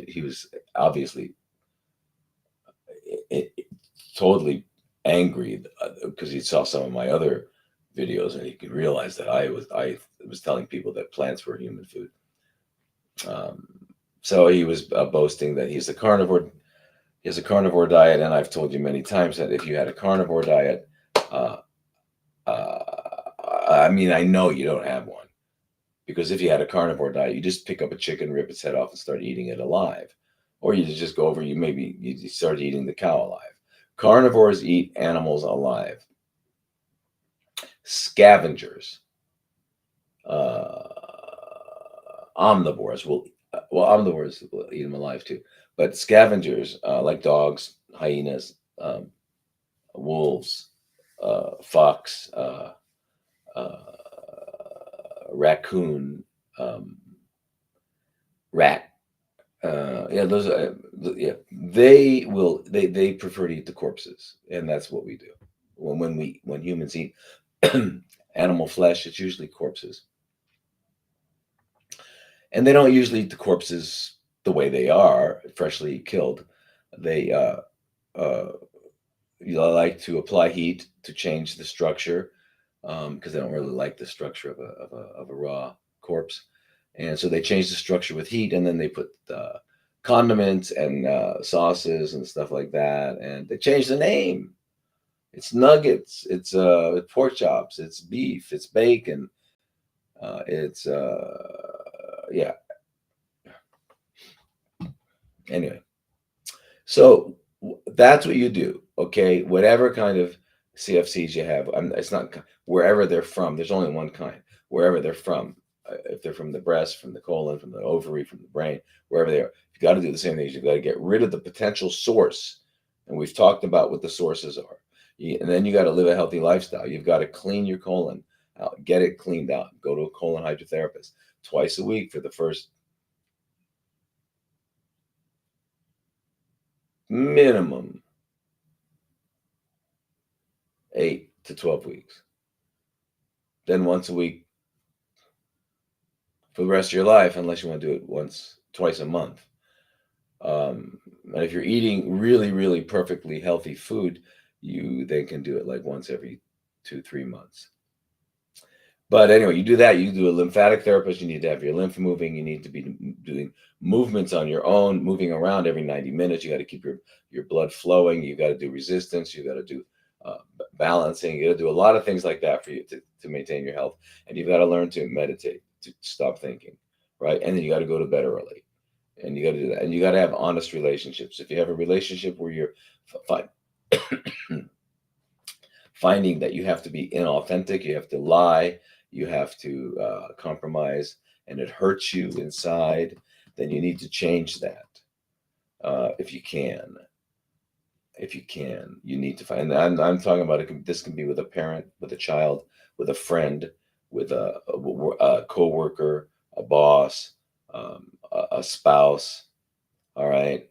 he was obviously totally angry because he saw some of my other videos, and he could realize that I was telling people that plants were human food. So he was boasting that he's a carnivore. He has a carnivore diet, and I've told you many times that if you had a carnivore diet, uh, I mean, I know you don't have one, because if you had a carnivore diet, you just pick up a chicken, rip its head off, and start eating it alive, or you just go over. You start eating the cow alive. Carnivores eat animals alive. Scavengers, uh, omnivores omnivores will eat them alive too, but scavengers like dogs, hyenas, wolves, fox, uh, raccoon, rat. Yeah, those are, yeah. They prefer to eat the corpses, and that's what we do. When humans eat animal flesh, it's usually corpses, and they don't usually eat the corpses the way they are, freshly killed. They uh, like to apply heat to change the structure, because they don't really like the structure of a raw corpse, and so they change the structure with heat, and then they put condiments and sauces and stuff like that, and they change the name. It's nuggets, it's pork chops, it's beef, it's bacon, it's yeah. Anyway, So that's what you do, okay? Whatever kind of CFCs you have, it's not wherever they're from. There's only one kind. Wherever they're from, if they're from the breast, from the colon, from the ovary, from the brain, wherever they are, you got to do the same thing. You've got to get rid of the potential source, and we've talked about what the sources are. And then you got to live a healthy lifestyle. You've got to clean your colon out, get it cleaned out. Go to a colon hydrotherapist twice a week for the first minimum 8 to 12 weeks. Then once a week for the rest of your life, unless you want to do it twice a month. And if you're eating really, really perfectly healthy food, you then can do it like once every 2-3 months. But anyway, you do that. You do a lymphatic therapist. You need to have your lymph moving. You need to be doing movements on your own, moving around every 90 minutes. You got to keep your blood flowing. You got to do resistance. You got to do balancing. You got to do a lot of things like that for you to maintain your health. And you've got to learn to meditate, to stop thinking, right? And then you got to go to bed early. And you got to do that. And you got to have honest relationships. If you have a relationship where you're finding that you have to be inauthentic, you have to lie, you have to compromise, and it hurts you inside, then you need to change that. If you can, you need to find. And I'm talking about this can be with a parent, with a child, with a friend, with a coworker, a boss, a spouse. All right.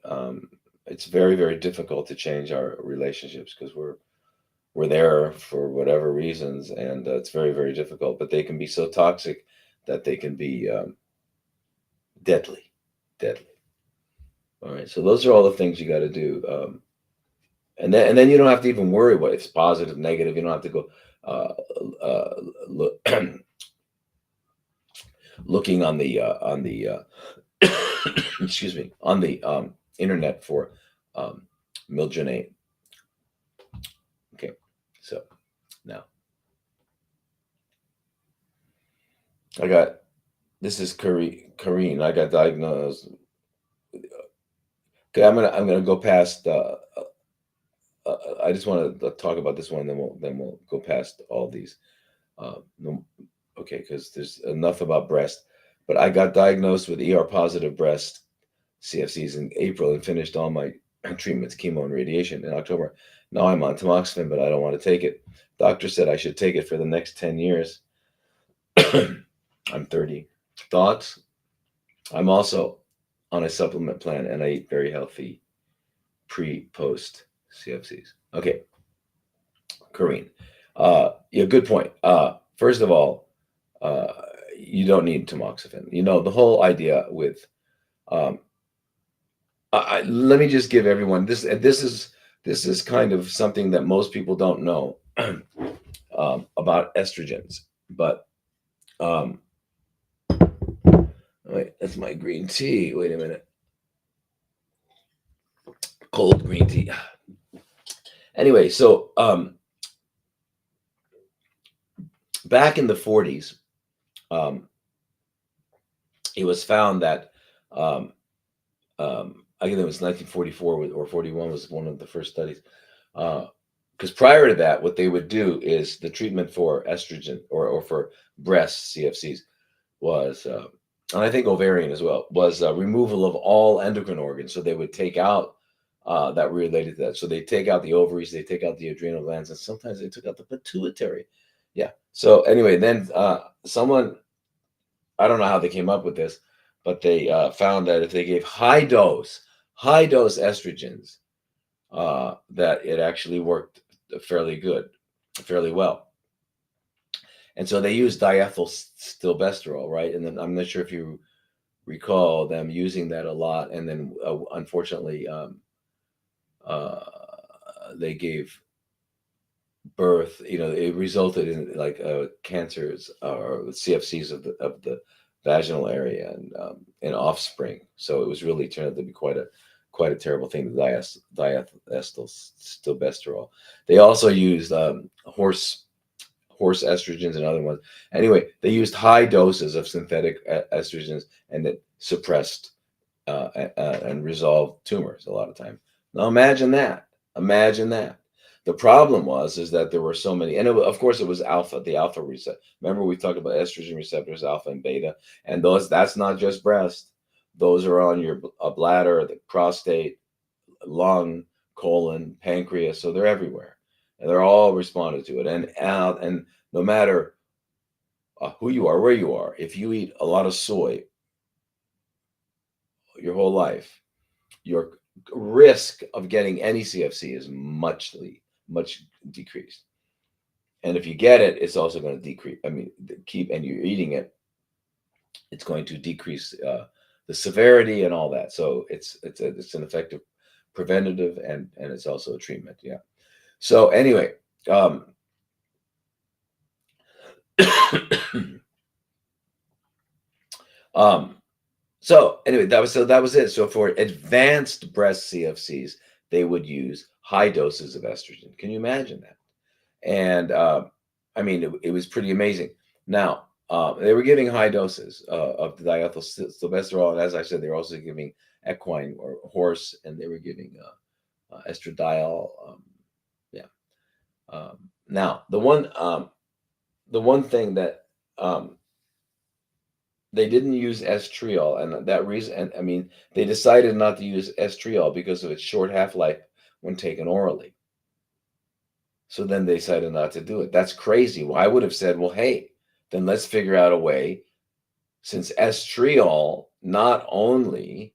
It's very, very difficult to change our relationships because we're there for whatever reasons, and it's very, very difficult. But they can be so toxic that they can be deadly. All right. So those are all the things you got to do. And then you don't have to even worry what it's positive, negative. You don't have to go look, looking on the excuse me, on the internet for milgenate. Okay, so now this is Kareen. I got diagnosed. Okay, I'm gonna go past. I just want to talk about this one, then we'll go past all these. Okay, because there's enough about breast. But I got diagnosed with ER positive breast CFCs in April and finished all my treatments, chemo and radiation in October. Now I'm on tamoxifen, but I don't want to take it. Doctor said I should take it for the next 10 years. I'm 30. Thoughts? I'm also on a supplement plan and I eat very healthy pre-post CFCs. Okay. Kareen. Yeah, good point. First of all, you don't need tamoxifen. You know, the whole idea with let me just give everyone this. This is kind of something that most people don't know about estrogens. But wait, that's my green tea. Wait a minute. Cold green tea. Anyway, so back in the 40s, it was found that I think it was 1944 or 41 was one of the first studies. Because prior to that, what they would do is the treatment for estrogen or for breast CFCs was, and I think ovarian as well, was removal of all endocrine organs. So they would take out that related to that. So they take out the ovaries, they take out the adrenal glands, and sometimes they took out the pituitary. Yeah. So anyway, then someone, I don't know how they came up with this, but they found that if they gave high dose estrogens, that it actually worked fairly well. And so they used diethylstilbestrol, right? And then I'm not sure if you recall them using that a lot. And then unfortunately, they gave birth. You know, it resulted in like cancers or CFCs of the vaginal area and offspring. So it was really turned out to be quite a terrible thing. The diethylstilbestrol. They also used horse estrogens and other ones. Anyway, they used high doses of synthetic estrogens, and it suppressed and resolved tumors a lot of time. Now imagine that. Imagine that. The problem was is that there were so many, and of course it was alpha, the alpha receptor. Remember we talked about estrogen receptors, alpha and beta, and those that's not just breast. Those are on your bladder, the prostate, lung, colon, pancreas. So they're everywhere, and they're all responded to it. And no matter who you are, where you are, if you eat a lot of soy your whole life, your risk of getting any CFC is much decreased. And if you get it, it's also going to decrease. I mean, and you're eating it, it's going to decrease the severity and all that. So it's an effective preventative, and it's also a treatment. Yeah. So anyway, um, so anyway, that was it. So for advanced breast CFCs, they would use high doses of estrogen. Can you imagine that? And I mean, it was pretty amazing. Now, they were giving high doses of the diethylstilbestrol, and as I said, they were also giving equine or horse, and they were giving estradiol. Yeah. Now, the one thing that they didn't use estriol, and that reason, and I mean, they decided not to use estriol because of its short half life when taken orally. So then they decided not to do it. That's crazy. Well, I would have said, well, hey, then let's figure out a way, since estriol not only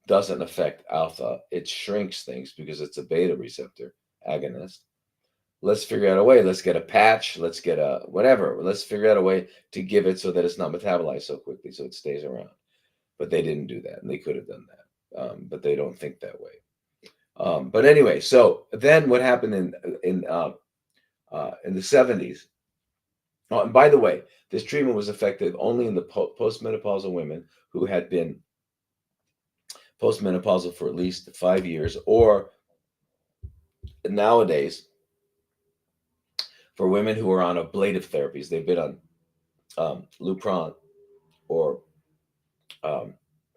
doesn't affect alpha, it shrinks things because it's a beta receptor agonist. Let's figure out a way. Let's get a patch. Let's get a whatever. Let's figure out a way to give it so that it's not metabolized so quickly, so it stays around. But they didn't do that, and they could have done that. But they don't think that way. But anyway, so then what happened in the 70s? Oh, and by the way, this treatment was effective only in the postmenopausal women who had been postmenopausal for at least 5 years, or nowadays for women who are on ablative therapies. They've been on Lupron, or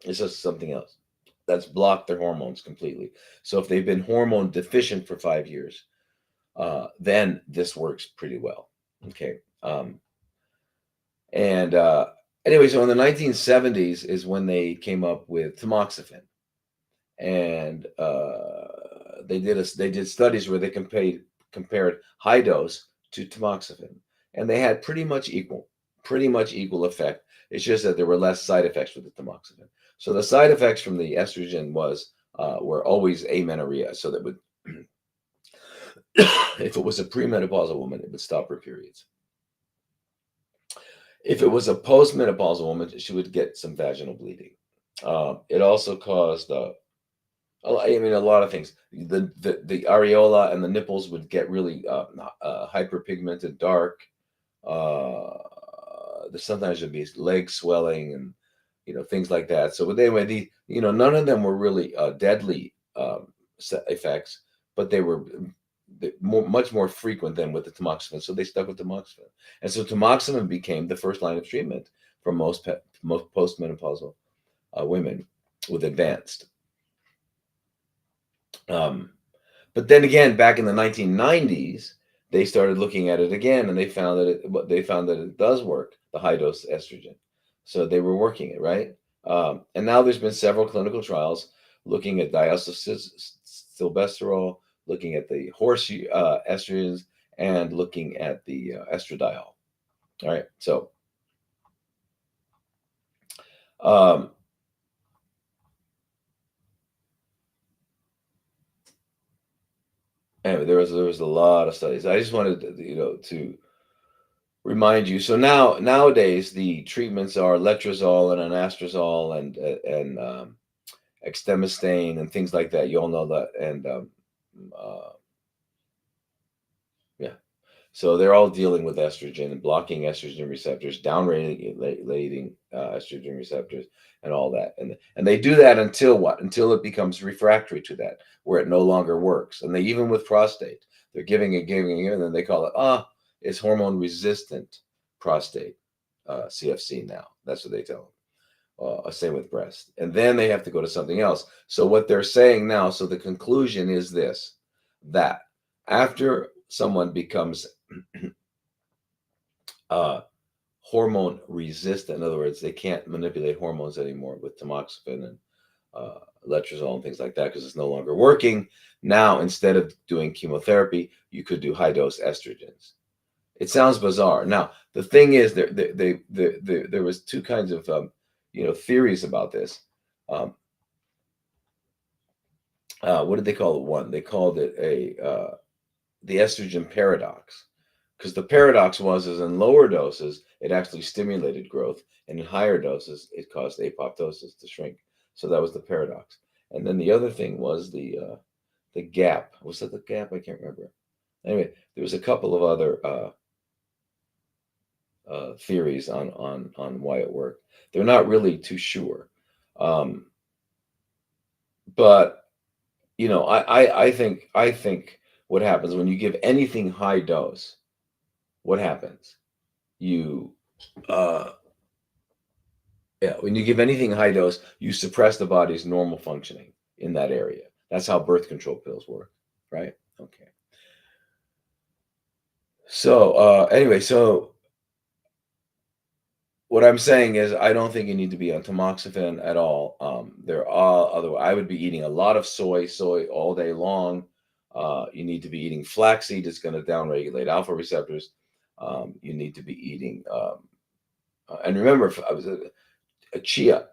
it's just something else that's blocked their hormones completely. So if they've been hormone deficient for 5 years, then this works pretty well. Okay. And anyway, so in the 1970s is when they came up with tamoxifen, and they did studies where they compared high dose to tamoxifen, and they had pretty much equal effect. It's just that there were less side effects with the tamoxifen. So the side effects from the estrogen were always amenorrhea. So that would if it was a premenopausal woman, it would stop her periods. If it was a postmenopausal woman, she would get some vaginal bleeding. It also caused, I mean, a lot of things. The areola and the nipples would get really hyperpigmented, dark. Sometimes there'd be leg swelling and things like that. So, but anyway, none of them were really deadly effects, but they were much more frequent than with the tamoxifen. So they stuck with tamoxifen, and so tamoxifen became the first line of treatment for most postmenopausal women with advanced. But then again, back in the 1990s, they started looking at it again, and they found that it does work, the high dose estrogen. So they were working it, right? And now there's been several clinical trials looking at diethylstilbestrol, looking at the horse estrogens, and looking at the estradiol. All right, so anyway, there was a lot of studies. I just wanted to remind you. So nowadays the treatments are letrozole and anastrozole and extemestane and things like that. You all know that, and yeah. So they're all dealing with estrogen and blocking estrogen receptors, downregulating estrogen receptors, and all that. And they do that until what? Until it becomes refractory to that, where it no longer works. And they even with prostate, they're giving it, and then they call it it's hormone resistant prostate CFC now. That's what they tell them. same with breast. And then they have to go to something else. So what they're saying now, so the conclusion is this, that after someone becomes hormone resistant, in other words, they can't manipulate hormones anymore with tamoxifen and letrozole and things like that because it's no longer working. Now, instead of doing chemotherapy, you could do high dose estrogens. It sounds bizarre. Now, the thing is, there was two kinds of theories about this. What did they call it? One, they called it the estrogen paradox, because the paradox is in lower doses it actually stimulated growth, and in higher doses it caused apoptosis to shrink. So that was the paradox. And then the other thing was the gap. Was that the gap? I can't remember. Anyway, there was a couple of other theories on why it worked. They're not really too sure, but I think what happens when you give anything high dose, what happens? You when you give anything high dose, you suppress the body's normal functioning in that area. That's how birth control pills work, right? Okay. So anyway, so what I'm saying is I don't think you need to be on tamoxifen at all. There are other. I would be eating a lot of soy all day long. You need to be eating flaxseed. It's going to downregulate alpha receptors. You need to be eating, and remember, I was a chia.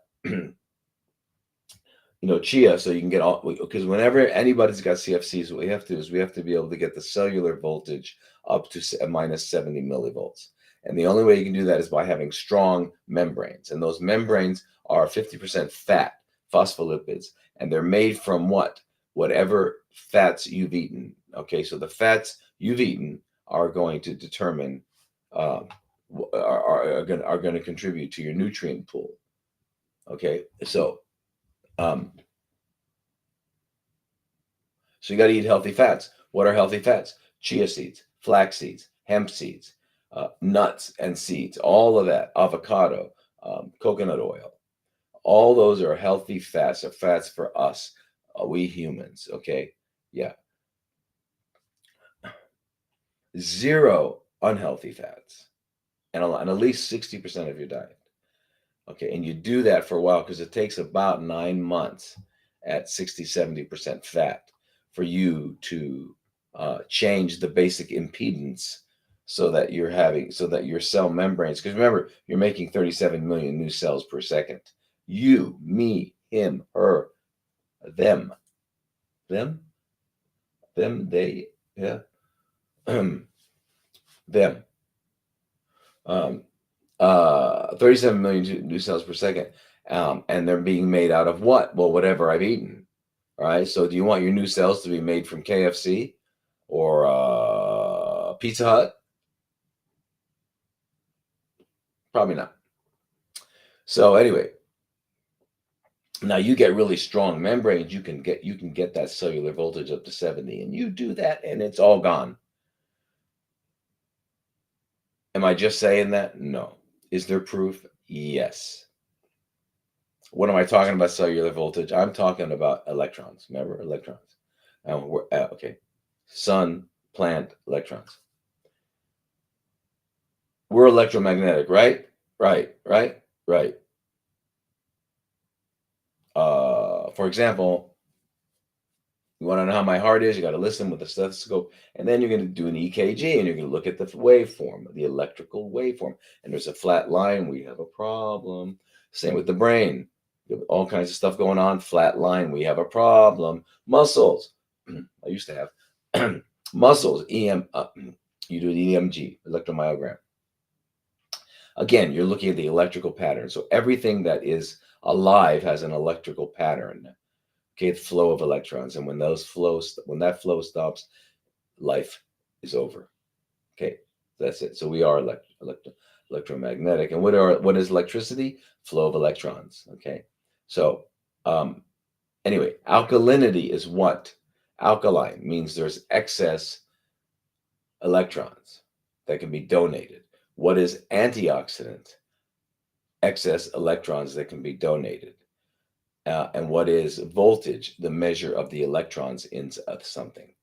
Chia, so you can get all, because whenever anybody's got CFCs, what we have to do is we have to be able to get the cellular voltage up to minus 70 millivolts. And the only way you can do that is by having strong membranes. And those membranes are 50% fat, phospholipids, and they're made from what? Whatever fats you've eaten. Okay, so the fats you've eaten are going to determine, are going to contribute to your nutrient pool. Okay, so you got to eat healthy fats. What are healthy fats? Chia seeds, flax seeds, hemp seeds, nuts and seeds, all of that, avocado, coconut oil. All those are healthy fats, are fats for us, we humans, okay? Yeah. Zero unhealthy fats, and at least 60% of your diet. Okay, and you do that for a while because it takes about 9 months at 60, 70% fat for you to change the basic impedance so that your cell membranes, because remember, you're making 37 million new cells per second. You, me, him, her, them, they, yeah, them. 37 million new cells per second. And they're being made out of what? Well, whatever I've eaten. All right. So do you want your new cells to be made from KFC or Pizza Hut? Probably not. So anyway, now you get really strong membranes. You can get that cellular voltage up to 70, and you do that, and it's all gone. Am I just saying that? No. Is there proof? Yes. What am I talking about? Cellular voltage. I'm talking about electrons. Remember, electrons. Okay. Sun, plant, electrons. We're electromagnetic, right? Right. For example, you want to know how my heart is, you got to listen with the stethoscope, and then you're going to do an EKG, and you're going to look at the waveform, the electrical waveform. And there's a flat line, we have a problem. Same with the brain. All kinds of stuff going on, flat line, we have a problem. Muscles, I used to have muscles, you do an EMG, electromyogram. Again, you're looking at the electrical pattern. So everything that is alive has an electrical pattern. Okay, the flow of electrons, and when that flow stops, life is over. Okay, that's it. So we are electromagnetic. And what is electricity? Flow of electrons. Okay, so anyway, alkalinity is what? Alkaline means there's excess electrons that can be donated. What is antioxidant? excess electrons that can be donated. And what is voltage? The measure of the electrons in something.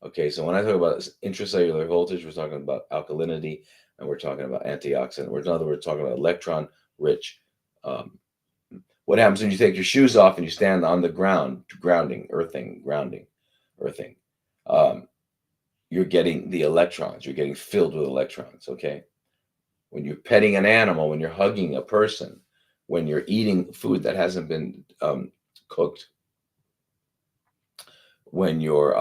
Okay, so when I talk about intracellular voltage, we're talking about alkalinity, and we're talking about antioxidant. In other words, talking about electron-rich. What happens when you take your shoes off and you stand on the ground, earthing? You're getting the electrons. You're getting filled with electrons. Okay, when you're petting an animal, when you're hugging a person, when you're eating food that hasn't been cooked, when you're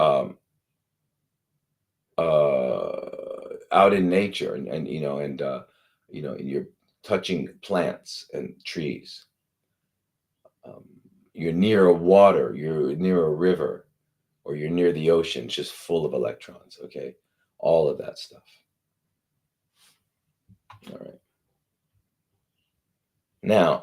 out in nature, and you're touching plants and trees. You're near a water, you're near a river, or you're near the ocean, just full of electrons. Okay, all of that stuff. All right. Now,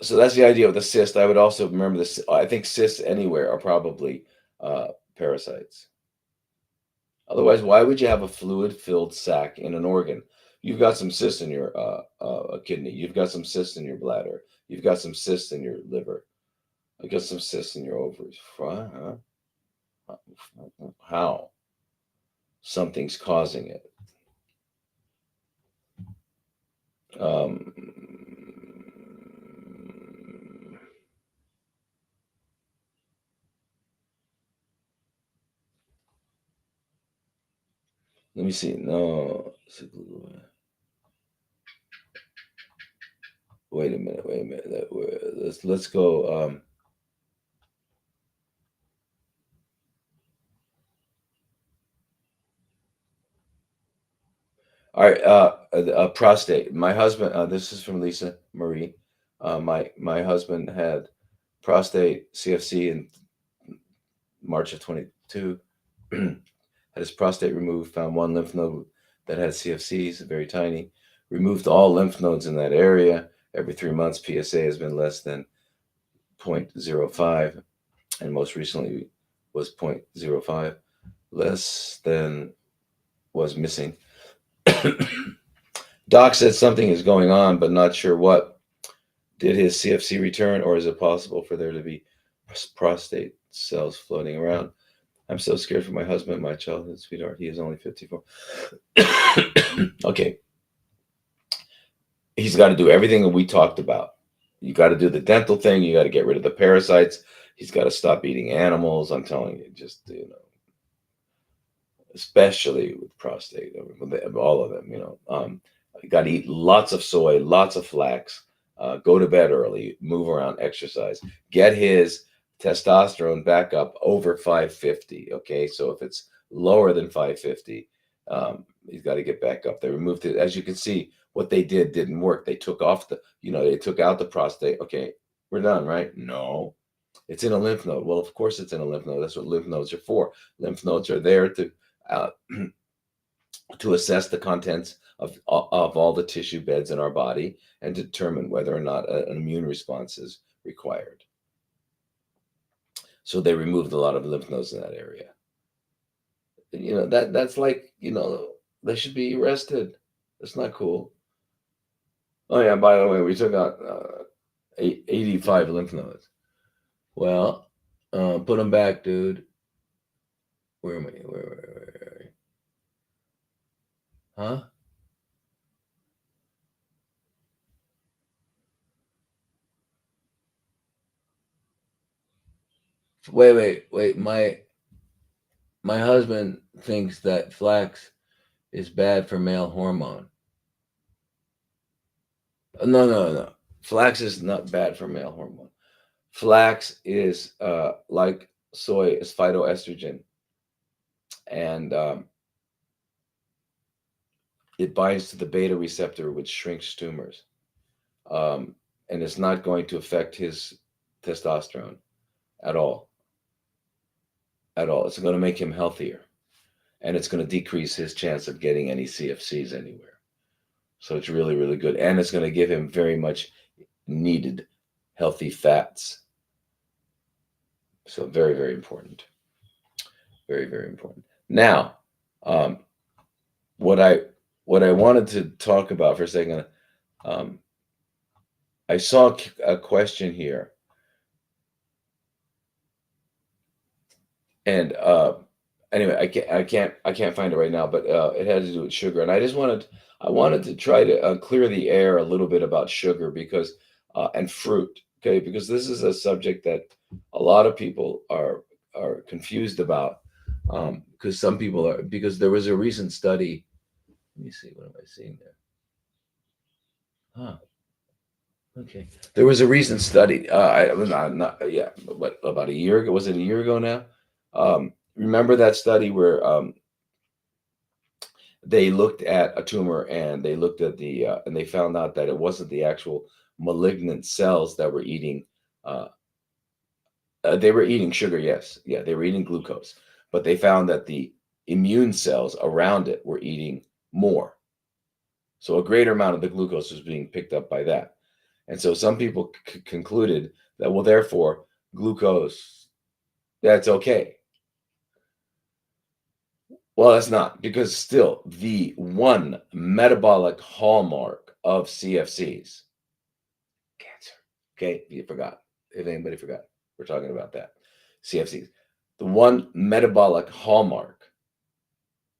so that's the idea of the cyst. I would also remember this. I think cysts anywhere are probably parasites. Otherwise, why would you have a fluid-filled sac in an organ? You've got some cysts in your kidney. You've got some cysts in your bladder. You've got some cysts in your liver. You've got some cysts in your ovaries. How? Something's causing it. Let me see. No. Wait a minute. Let's go. All right. Prostate. My husband. This is from Lisa Marie. My husband had prostate CFC in March of 22. Had his prostate removed. Found one lymph node that had CFCs, very tiny. Removed all lymph nodes in that area. Every 3 months, PSA has been less than 0.05, and most recently was 0.05. Less than was missing. Doc said something is going on, but not sure what. Did his CFC return, or is it possible for there to be prostate cells floating around? I'm so scared for my husband, my childhood sweetheart. He is only 54. Okay. He's got to do everything that we talked about. You got to do the dental thing. You got to get rid of the parasites. He's got to stop eating animals. I'm telling you, just, especially with prostate, all of them, you got to eat lots of soy, lots of flax, go to bed early, move around, exercise, get his testosterone back up over 550. Okay. So if it's lower than 550, he's got to get back up. They removed it. As you can see, what they didn't work. They took off they took out the prostate. Okay. We're done, right? No, it's in a lymph node. Well, of course it's in a lymph node. That's what lymph nodes are for. Lymph nodes are there to assess the contents of all the tissue beds in our body and determine whether or not an immune response is required. So they removed a lot of lymph nodes in that area. That's like, they should be arrested. That's not cool. Oh yeah, by the way, we took out 85 lymph nodes. Well, put them back, dude. Where am I? Where? Huh? Wait. My husband thinks that flax is bad for male hormone. No. Flax is not bad for male hormone. Flax is like soy, is phytoestrogen, and it binds to the beta receptor, which shrinks tumors, and it's not going to affect his testosterone at all. At all. It's going to make him healthier, and it's going to decrease his chance of getting any CFCs anywhere. So it's really, really good, and it's going to give him very much needed healthy fats. So very, very important. Very, very important. Now, what I what I wanted to talk about for a second, um, I saw a question here, and anyway, I can't find it right now, but it had to do with sugar, and I wanted to try to clear the air a little bit about sugar because and fruit, okay, because this is a subject that a lot of people are confused about, because some people are, because there was a recent study. Let me see, what am I seeing there? Huh. Okay. There was a recent study. I was not yeah, what, about a year ago? Was it a year ago now? Remember that study where they looked at a tumor and they looked at the and they found out that it wasn't the actual malignant cells that were eating. Uh, they were eating sugar, yes, yeah, they were eating glucose, but they found that the immune cells around it were eating more. So a greater amount of the glucose was being picked up by that. And so some people concluded that, well, therefore, glucose, that's okay. Well, that's not, because still the one metabolic hallmark of CFCs, cancer. Okay, you forgot. If anybody forgot, we're talking about that. CFCs. The one metabolic hallmark,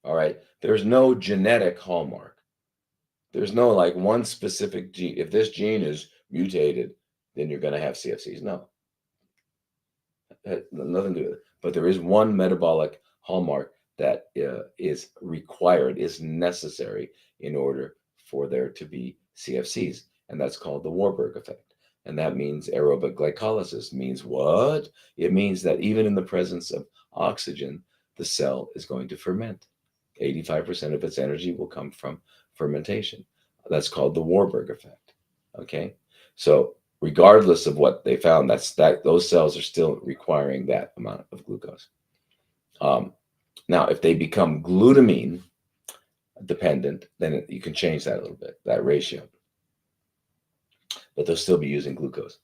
all right, there's no genetic hallmark. There's no like one specific gene. If this gene is mutated, then you're going to have CFCs. No, had nothing to do with it. But there is one metabolic hallmark that is required, is necessary in order for there to be CFCs, and that's called the Warburg effect. And that means aerobic glycolysis. Means what? It means that even in the presence of oxygen, the cell is going to ferment. 85% of its energy will come from fermentation. That's called the Warburg effect. Okay, so regardless of what they found, that those cells are still requiring that amount of glucose. Um, Now, if they become glutamine dependent, then you can change that a little bit, that ratio, but they'll still be using glucose.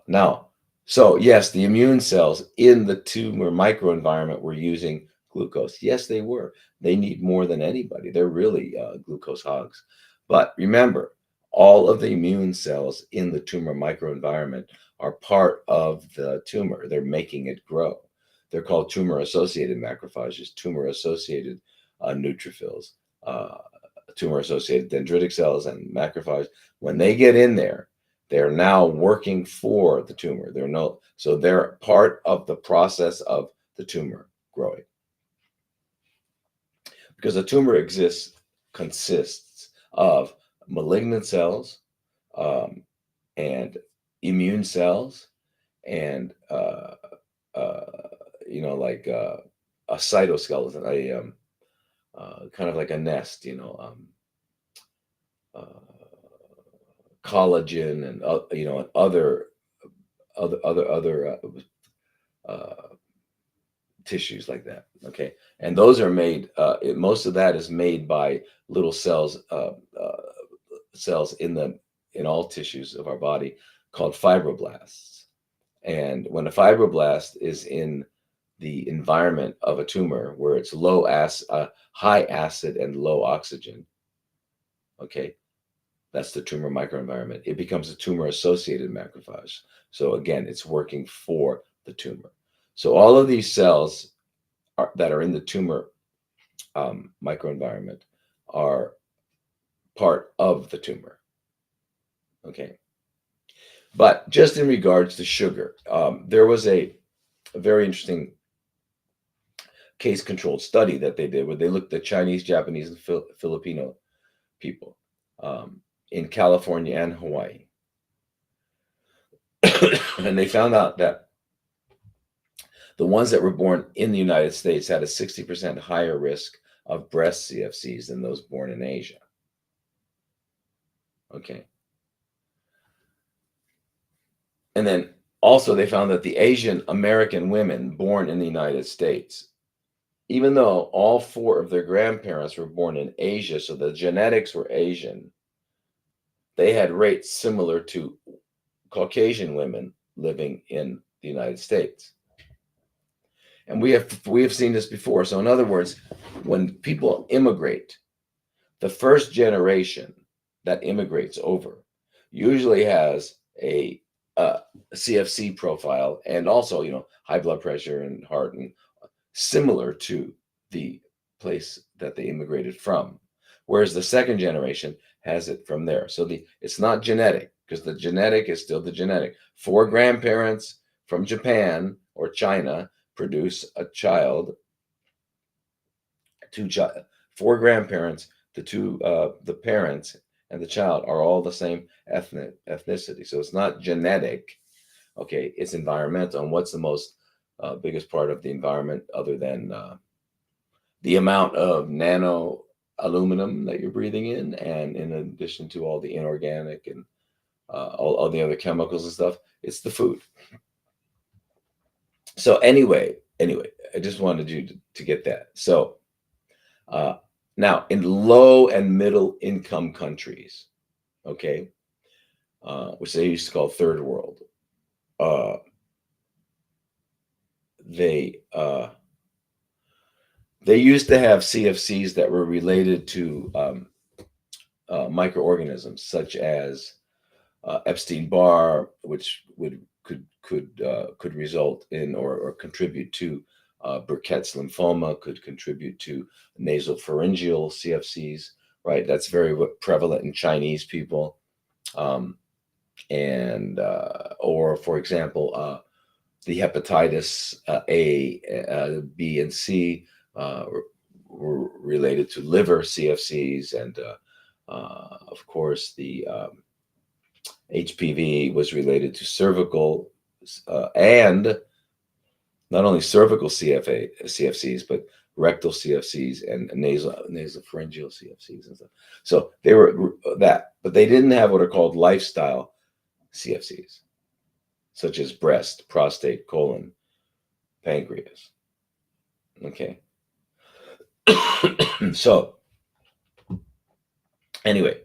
Now, so yes, the immune cells in the tumor microenvironment were using glucose. Yes, they were. They need more than anybody. They're really glucose hogs. But remember, all of the immune cells in the tumor microenvironment are part of the tumor. They're making it grow. They're called tumor-associated macrophages, tumor-associated neutrophils, uh, tumor-associated dendritic cells, and macrophages. When they get in there, they're now working for the tumor. So they're part of the process of the tumor growing. Because a tumor consists of malignant cells, um, and immune cells, and uh, like a cytoskeleton, kind of like a nest, uh, collagen and and other tissues like that. Okay, and those are made. Most of that is made by little cells in all tissues of our body called fibroblasts. And when a fibroblast is in the environment of a tumor where it's high acid and low oxygen, okay, that's the tumor microenvironment. It becomes a tumor-associated macrophage. So again, it's working for the tumor. So all of these cells that are in the tumor microenvironment are part of the tumor. Okay. But just in regards to sugar, there was a very interesting case-controlled study that they did where they looked at Chinese, Japanese, and Filipino people in California and Hawaii. And they found out that the ones that were born in the United States had a 60% higher risk of breast CFCs than those born in Asia. Okay. And then also they found that the Asian American women born in the United States, even though all four of their grandparents were born in Asia, so the genetics were Asian, they had rates similar to Caucasian women living in the United States. And we have seen this before. So in other words, when people immigrate, the first generation that immigrates over usually has a CFC profile, and also, high blood pressure and heart, and similar to the place that they immigrated from. Whereas the second generation has it from there. So it's not genetic, because the genetic is still the genetic. 4 grandparents from Japan or China produce a child. 4 grandparents, the parents and the child are all the same ethnicity. So it's not genetic. Okay, it's environmental. And what's the most biggest part of the environment, other than the amount of nano aluminum that you're breathing in, and in addition to all the inorganic and all the other chemicals and stuff? It's the food. So anyway, I just wanted you to get that. So now, in low and middle income countries, okay, which they used to call third world, they used to have CFCs that were related to microorganisms, such as Epstein-Barr, which could result in or contribute to Burkitt's lymphoma, could contribute to nasopharyngeal CFCs, right? That's very prevalent in Chinese people. Or, for example, the hepatitis A, B, and C were related to liver CFCs, and of course, the HPV was related to cervical, and not only cervical CFCs, but rectal CFCs and nasopharyngeal CFCs and stuff. So they were that, but they didn't have what are called lifestyle CFCs, such as breast, prostate, colon, pancreas. Okay. So anyway,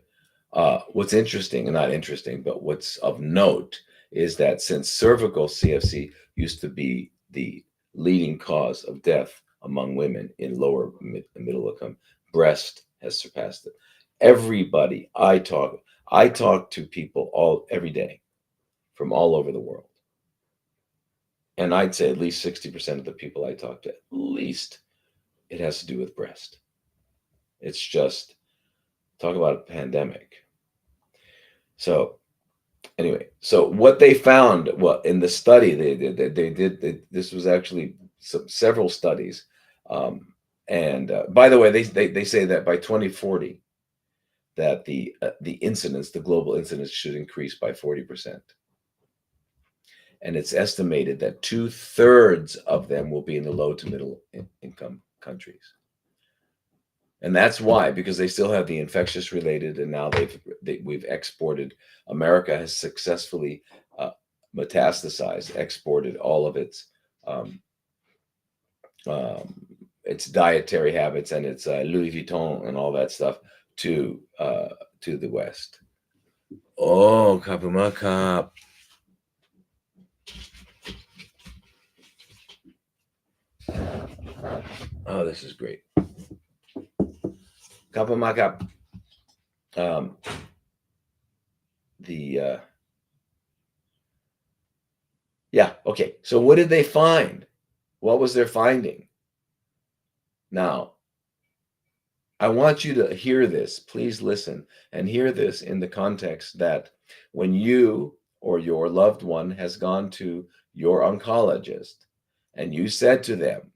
what's interesting, and not interesting, but what's of note, is that since cervical CFC used to be the leading cause of death among women in lower middle income, breast has surpassed it. Everybody I talk to people every day from all over the world, and I'd say at least 60% of the people I talk to, at least, it has to do with breast. It's just, talk about a pandemic. So anyway, so what they found, well, in the study they did, this was actually several studies, and by the way, they say that by 2040, that the incidence, the global incidence, should increase by 40%, and it's estimated that 2/3 of them will be in the low to middle income countries. And that's why, because they still have the infectious related, and now we've exported. America has successfully metastasized, exported all of its dietary habits and its Louis Vuitton and all that stuff to the West. Oh, Kapumaka. Oh, this is great. Kapumaka. Yeah, okay. So what did they find? What was their finding? Now, I want you to hear this. Please listen and hear this in the context that when you or your loved one has gone to your oncologist and you said to them,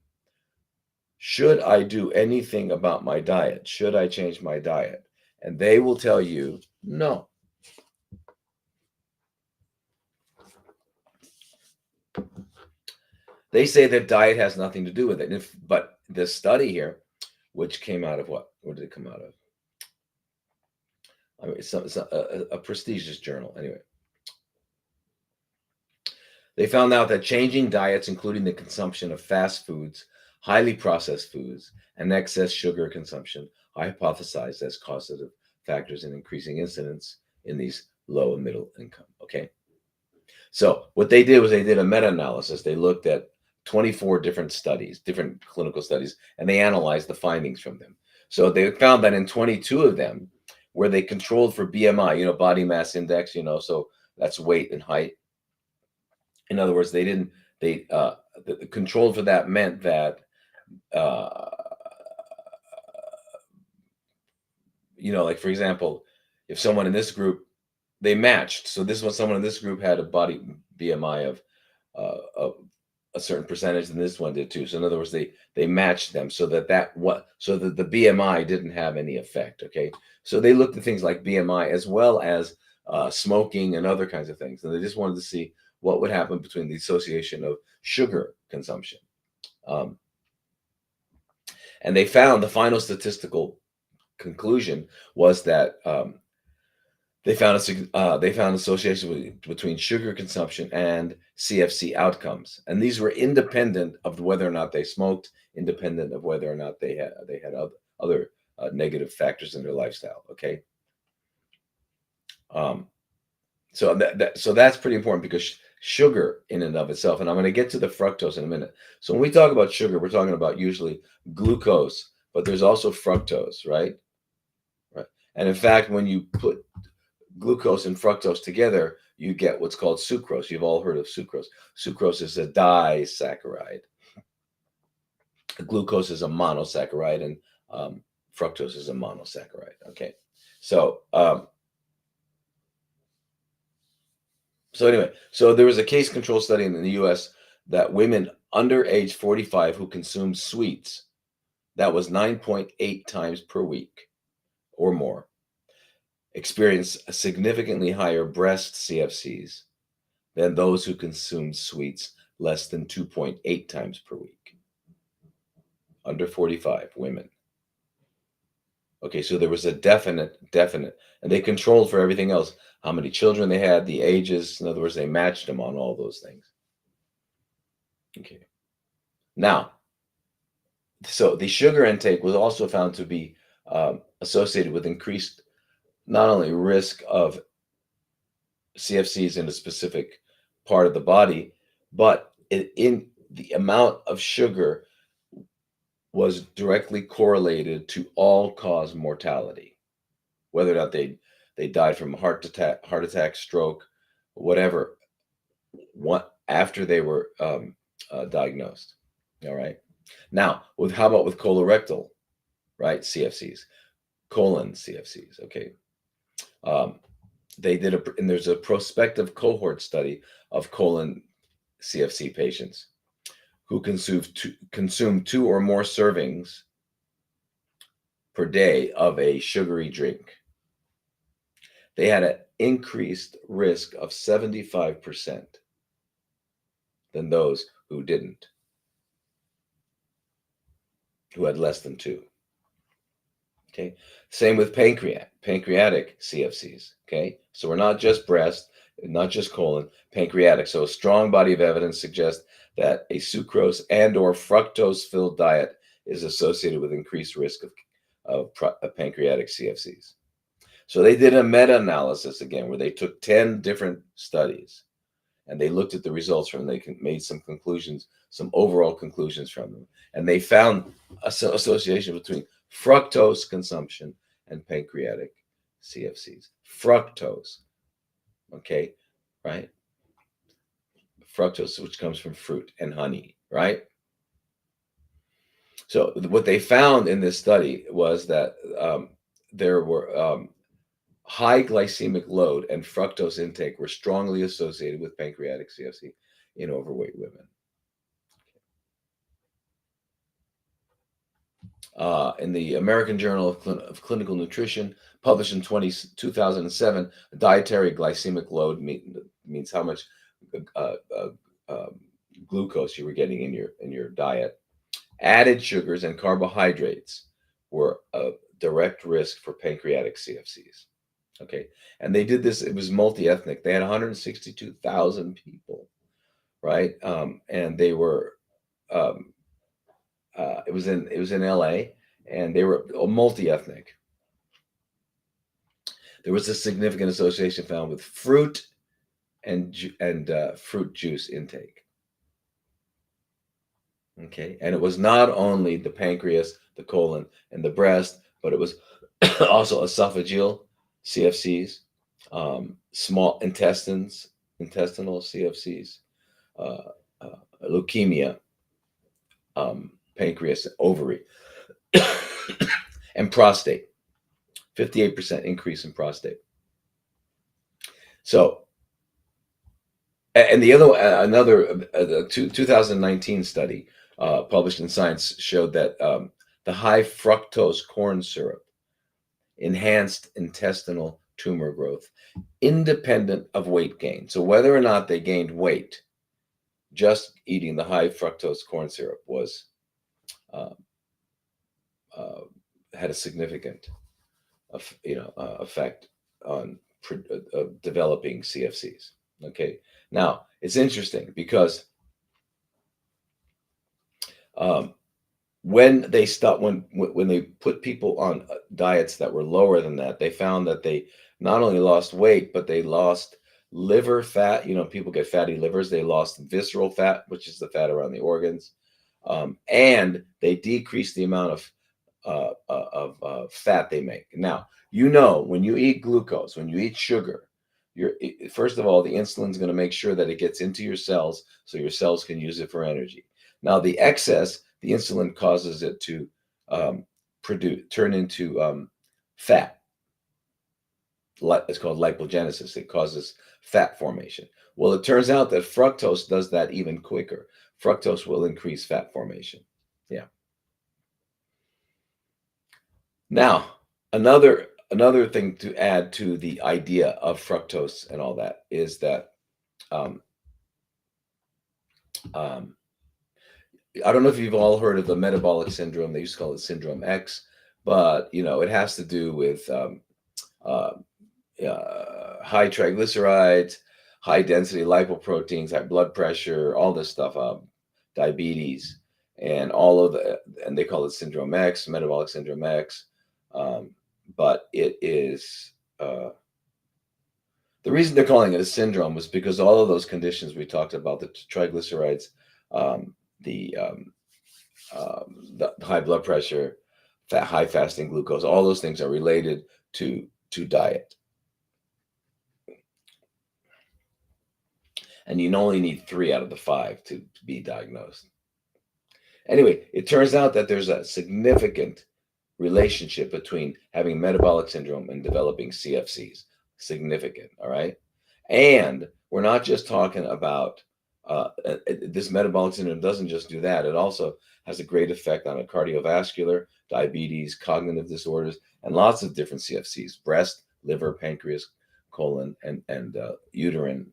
should I do anything about my diet? Should I change my diet? And they will tell you, no. They say that diet has nothing to do with it. But this study here, which came out of what? What did it come out of? I mean, it's a prestigious journal. Anyway, they found out that changing diets, including the consumption of fast foods, highly processed foods, and excess sugar consumption, are hypothesized as causative factors in increasing incidence in these low and middle income. Okay. So what they did was they did a meta-analysis. They looked at 24 different studies, different clinical studies, and they analyzed the findings from them. So they found that in 22 of them, where they controlled for BMI, body mass index, so that's weight and height. In other words, the controlled for that meant that, uh, like for example, if someone in this group, they matched. So this one, someone in this group had a body BMI of a certain percentage, and this one did too. So in other words, they matched them so that the BMI didn't have any effect. Okay, so they looked at things like BMI as well as smoking and other kinds of things, and they just wanted to see what would happen between the association of sugar consumption. Um, and they found the final statistical conclusion was that they found association between sugar consumption and CFC outcomes, and these were independent of whether or not they smoked, independent of whether or not they had other negative factors in their lifestyle. Okay, so that's pretty important because sugar in and of itself, and I'm going to get to the fructose in a minute. So when we talk about sugar, we're talking about usually glucose, but there's also fructose, right? Right, and in fact, when you put glucose and fructose together, you get what's called sucrose. You've all heard of sucrose. Sucrose is a disaccharide. Glucose is a monosaccharide, and fructose is a monosaccharide. Okay, so anyway, so there was a case control study in the U.S. that women under age 45 who consumed sweets, that was 9.8 times per week or more, experience a significantly higher breast CFCs than those who consumed sweets less than 2.8 times per week. Under 45 women. Okay, so there was a definite, and they controlled for everything else, how many children they had, the ages. In other words, they matched them on all those things. Okay. Now, so the sugar intake was also found to be associated with increased not only risk of CFCs in a specific part of the body, but in the amount of sugar was directly correlated to all-cause mortality, whether or not they died from a heart attack, stroke, whatever, after they were diagnosed. All right. Now, how about with colorectal, right? CFCs, colon CFCs. Okay. They did and there's a prospective cohort study of colon CFC patients who consume 2 or more servings per day of a sugary drink. They had an increased risk of 75% than those who didn't, who had less than 2. Okay. Same with pancreatic CFCs. Okay. So we're not just breast, not just colon, pancreatic. So a strong body of evidence suggests that a sucrose and or fructose filled diet is associated with increased risk of pancreatic CFCs. So they did a meta-analysis again, where they took 10 different studies and they looked at the results from them. They made some conclusions, some overall conclusions from them. And they found association between fructose consumption and pancreatic CFCs. Fructose, okay, right? Fructose, which comes from fruit and honey, right? So what they found in this study was that there were high glycemic load and fructose intake were strongly associated with pancreatic CFC in overweight women. In the American Journal of Clinical Nutrition, published in 2007, dietary glycemic load means how much glucose you were getting in your diet. Added sugars and carbohydrates were a direct risk for pancreatic CFCs. Okay, and they did this. It was multi-ethnic. They had 162,000 people, right? And they were. It was in L.A. and they were multi-ethnic. There was a significant association found with fruit and fruit juice intake. Okay, and it was not only the pancreas, the colon, and the breast, but it was also esophageal CFCs, small intestinal CFCs, uh, leukemia, pancreas, ovary, and prostate. 58% increase in prostate. So, and the other another 2019 study published in Science showed that the high fructose corn syrup enhanced intestinal tumor growth independent of weight gain. So whether or not they gained weight, just eating the high fructose corn syrup was uh, uh, had a significant effect on developing CFCs. Okay, now it's interesting because um, when they when they put people on diets that were lower than that, they found that they not only lost weight, but they lost liver fat. You know, people get fatty livers. They lost visceral fat, which is the fat around the organs, and they decreased the amount of fat they make. Now, you know, when you eat glucose, when you eat sugar, first of all, the insulin is going to make sure that it gets into your cells so your cells can use it for energy. Now, the excess, the insulin causes it to turn into fat. It's called lipogenesis. It causes fat formation. Well, it turns out that fructose does that even quicker. Fructose will increase fat formation. Yeah. Now, another thing to add to the idea of fructose and all that is that um, um, I don't know if you've all heard of the metabolic syndrome. They used to call it Syndrome X, but you know it has to do with uh, high triglycerides, high density lipoproteins, high blood pressure, all this stuff, diabetes, and all of and they call it Syndrome X, metabolic syndrome X. Um, but it is the reason they're calling it a syndrome was because all of those conditions we talked about, the triglycerides, um, the, um, the high blood pressure, high fasting glucose, all those things are related to diet. And you only need 3 out of the 5 to be diagnosed. Anyway, it turns out that there's a significant relationship between having metabolic syndrome and developing CFCs. Significant, all right? And we're not just talking about this metabolic syndrome doesn't just do that. It also has a great effect on a cardiovascular, diabetes, cognitive disorders, and lots of different CFCs: breast, liver, pancreas, colon, and uterine.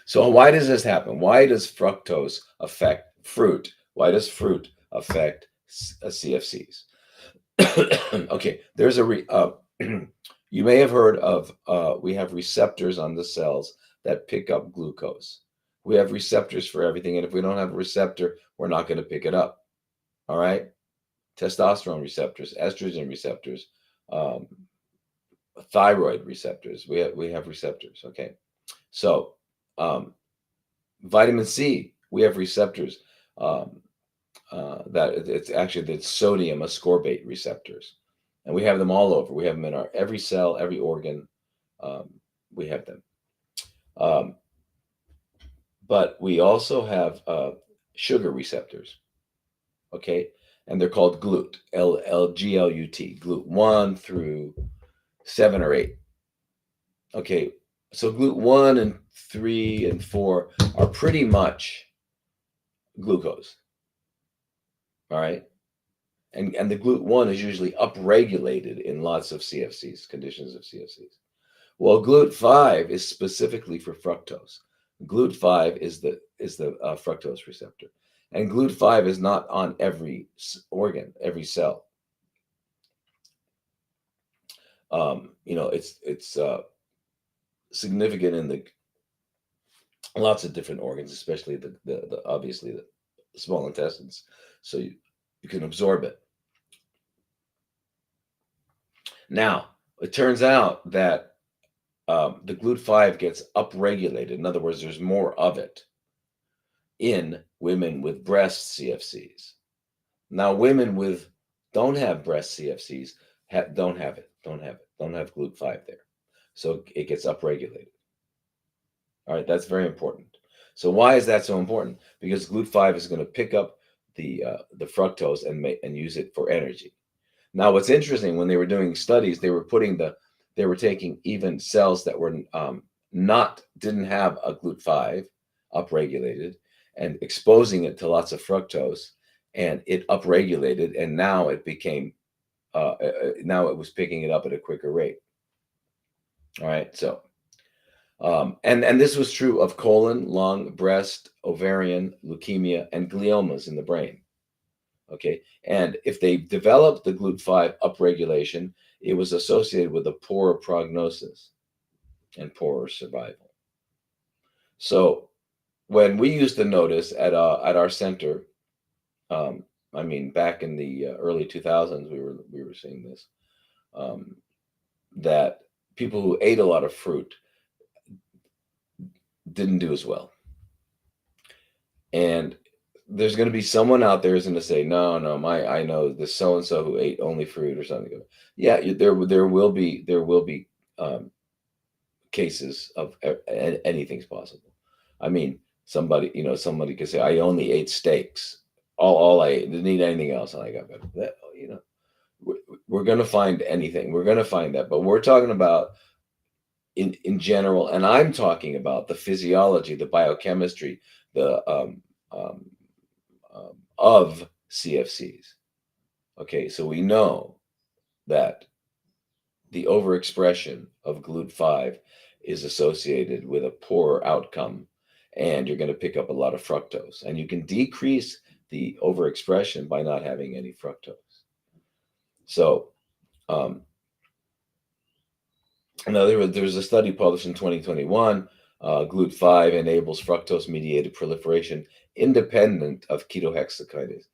So why does this happen? Why does fructose affect fruit? Why does fruit affect CFCs? Okay, there's you may have heard of we have receptors on the cells that pick up glucose. We have receptors for everything, and if we don't have a receptor, we're not going to pick it up. All right, testosterone receptors, estrogen receptors, um, thyroid receptors. We have receptors. Okay, so um, vitamin C, we have receptors. Um, that it's actually the sodium ascorbate receptors, and we have them all over. We have them in our every cell, every organ. Um, we have them, um, but we also have sugar receptors. Okay, and they're called GLUT, GLUT 1 through 7 or 8. Okay, so GLUT 1 and 3 and 4 are pretty much glucose. All right. And the GLUT 1 is usually upregulated in lots of CFCs, conditions of CFCs. Well, GLUT 5 is specifically for fructose. GLUT 5 is the fructose receptor, and GLUT 5 is not on every organ, every cell. It's significant in the lots of different organs, especially the obviously the small intestines, so you can absorb it. Now, it turns out that the GLUT 5 gets upregulated. In other words, there's more of it in women with breast CFCs. Now, women with don't have breast CFCs don't have it, don't have GLUT5 there. So it gets upregulated. All right, that's very important. So why is that so important? Because GLUT5 is going to pick up the fructose and use it for energy. Now, what's interesting, when they were doing studies, they were taking even cells that were didn't have a GLUT5 upregulated and exposing it to lots of fructose, and it upregulated, and now it became now it was picking it up at a quicker rate. All right, so and this was true of colon, lung, breast, ovarian, leukemia, and gliomas in the brain. Okay, and if they developed the GLUT5 upregulation, it was associated with a poorer prognosis and poorer survival. So when we used to notice at our center, I mean, back in the early 2000s, we were seeing this, that people who ate a lot of fruit didn't do as well. And there's going to be someone out there who's going to say, no, I know this so and so who ate only fruit or something. Yeah, there will be cases of anything's possible. I mean, somebody could say, I only ate steaks. All I ate, didn't eat anything else, and I got better. That, we're going to find anything. We're going to find that, but we're talking about in general, and I'm talking about the physiology, the biochemistry, the of CFCs. Okay, so we know that the overexpression of GLUT5 is associated with a poorer outcome, and you're going to pick up a lot of fructose. And you can decrease the overexpression by not having any fructose. So, now there was a study published in 2021. GLUT5 enables fructose-mediated proliferation independent of ketohexokinase.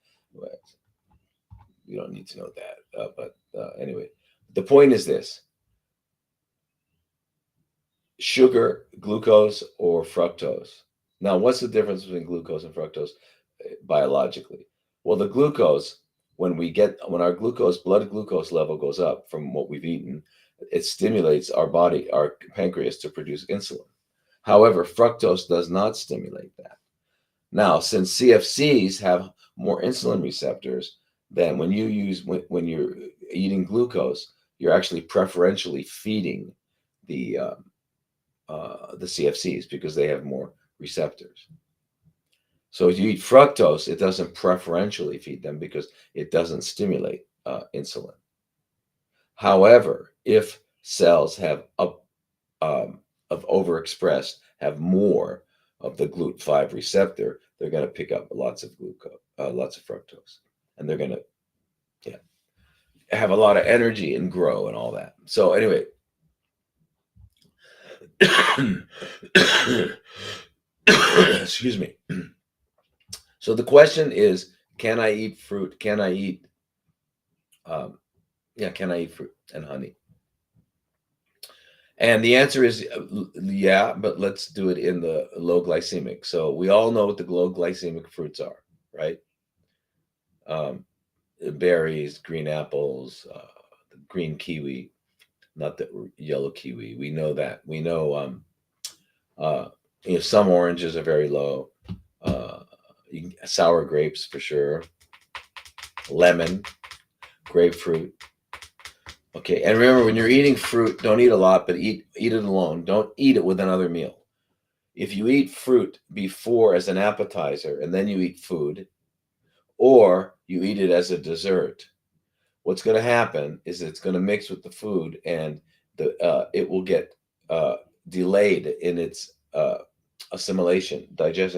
You don't need to know that, but anyway, the point is this: sugar, glucose, or fructose. Now, what's the difference between glucose and fructose biologically? Well, the glucose, when our blood glucose level goes up from what we've eaten, it stimulates our pancreas to produce insulin. However, fructose does not stimulate that. Now, since CFCs have more insulin receptors than when you're eating glucose, you're actually preferentially feeding the CFCs because they have more receptors. So if you eat fructose, it doesn't preferentially feed them because it doesn't stimulate insulin. However, if cells have overexpressed, have more of the GLUT5 receptor, they're going to pick up lots of fructose, and they're going to have a lot of energy and grow and all that. So anyway, excuse me. So the question is, can I eat fruit? Can I eat fruit and honey? And the answer is yeah, but let's do it in the low glycemic. So we all know what the low glycemic fruits are, right? Berries, green apples, green kiwi, not the yellow kiwi. We know that. We know some oranges are very low. Sour grapes for sure. Lemon, grapefruit. Okay, and remember, when you're eating fruit, don't eat a lot, but eat it alone. Don't eat it with another meal. If you eat fruit before as an appetizer and then you eat food, or you eat it as a dessert, what's going to happen is it's going to mix with the food, and it will get delayed in its digestion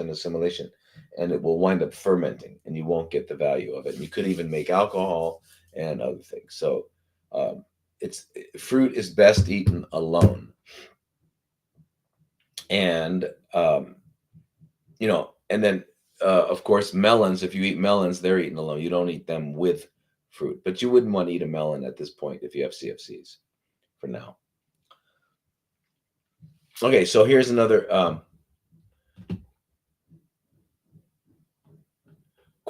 assimilation, and it will wind up fermenting, and you won't get the value of it. And you could even make alcohol and other things. So fruit is best eaten alone, and and then of course melons. If you eat melons, they're eaten alone. You don't eat them with fruit, but you wouldn't want to eat a melon at this point if you have CFCs. For now. Okay, so here's another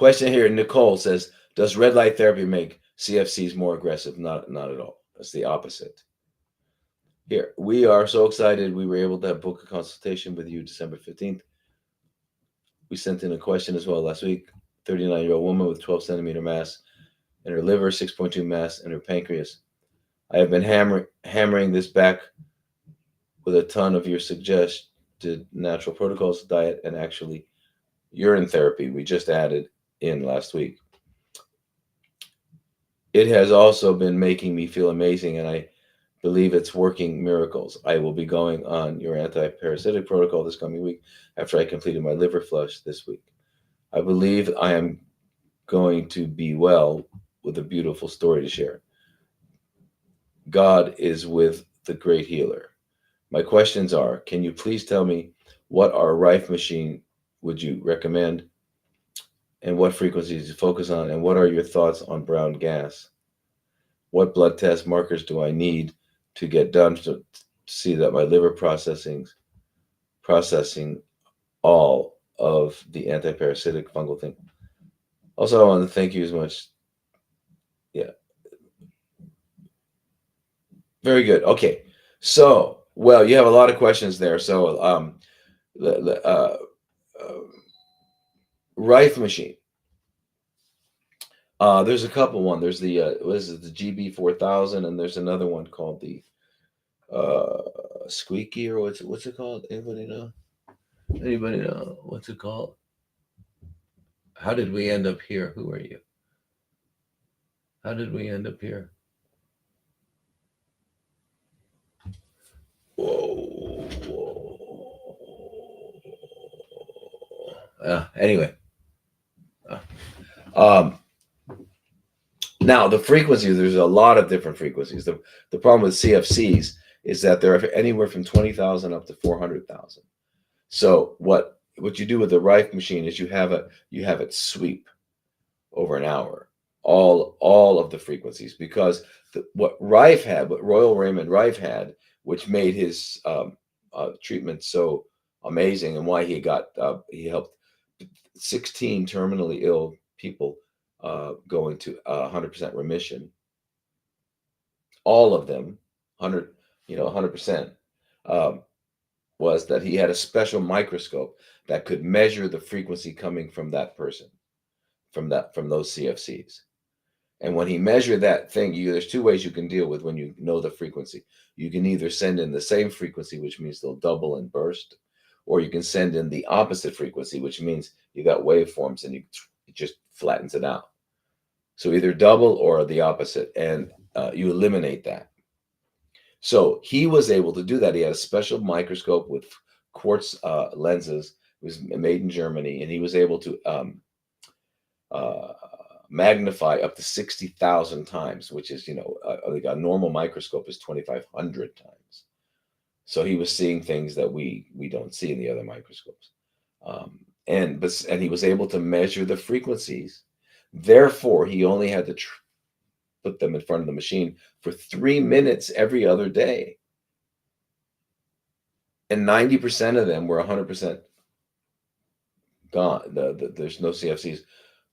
Question here. Nicole says, "Does red light therapy make CFCs more aggressive?" Not at all. It's the opposite. Here, we are so excited. We were able to book a consultation with you December 15th. We sent in a question as well last week. 39-year-old woman with 12-centimeter mass in her liver, 6.2 mass in her pancreas. I have been hammering this back with a ton of your suggested natural protocols, diet, and actually urine therapy we just added in last week. It has also been making me feel amazing, and I believe it's working miracles. I will be going on your anti-parasitic protocol this coming week after I completed my liver flush this week. I believe I am going to be well with a beautiful story to share. God is with the great healer. My questions are, can you please tell me what our Rife machine would you recommend and what frequencies to focus on, and what are your thoughts on brown gas? What blood test markers do I need to get done to see that my liver processing all of the antiparasitic fungal thing? Also, I want to thank you as much. Yeah, very good. Okay, so well, you have a lot of questions there. So, uh, Rife machine. There's a couple. One, there's the what is it, the GB4000, and there's another one called the Squeaky, or what's it called? Anybody know? Anybody know what's it called? How did we end up here? Who are you? How did we end up here? Whoa, whoa. Anyway, uh, um, now the frequencies. There's a lot of different frequencies. The problem with CFCs is that they're anywhere from 20,000 up to 400,000. So what you do with the Rife machine is you have it sweep over an hour all of the frequencies, because what Royal Raymond Rife had, which made his treatment so amazing, and why he helped 16 terminally ill people go into 100% remission, all of them 100%, was that he had a special microscope that could measure the frequency coming from that person, from those CFCs. And when he measured that thing, there's two ways you can deal with when you know the frequency. You can either send in the same frequency, which means they'll double and burst, or you can send in the opposite frequency, which means you got waveforms and it just flattens it out. So either double or the opposite, and you eliminate that. So he was able to do that. He had a special microscope with quartz lenses. It was made in Germany, and he was able to uh, magnify up to 60,000 times, which is, like a normal microscope is 2,500 times. So he was seeing things that we don't see in the other microscopes. And he was able to measure the frequencies. Therefore, he only had to put them in front of the machine for 3 minutes every other day. And 90% of them were 100% gone. There's no CFCs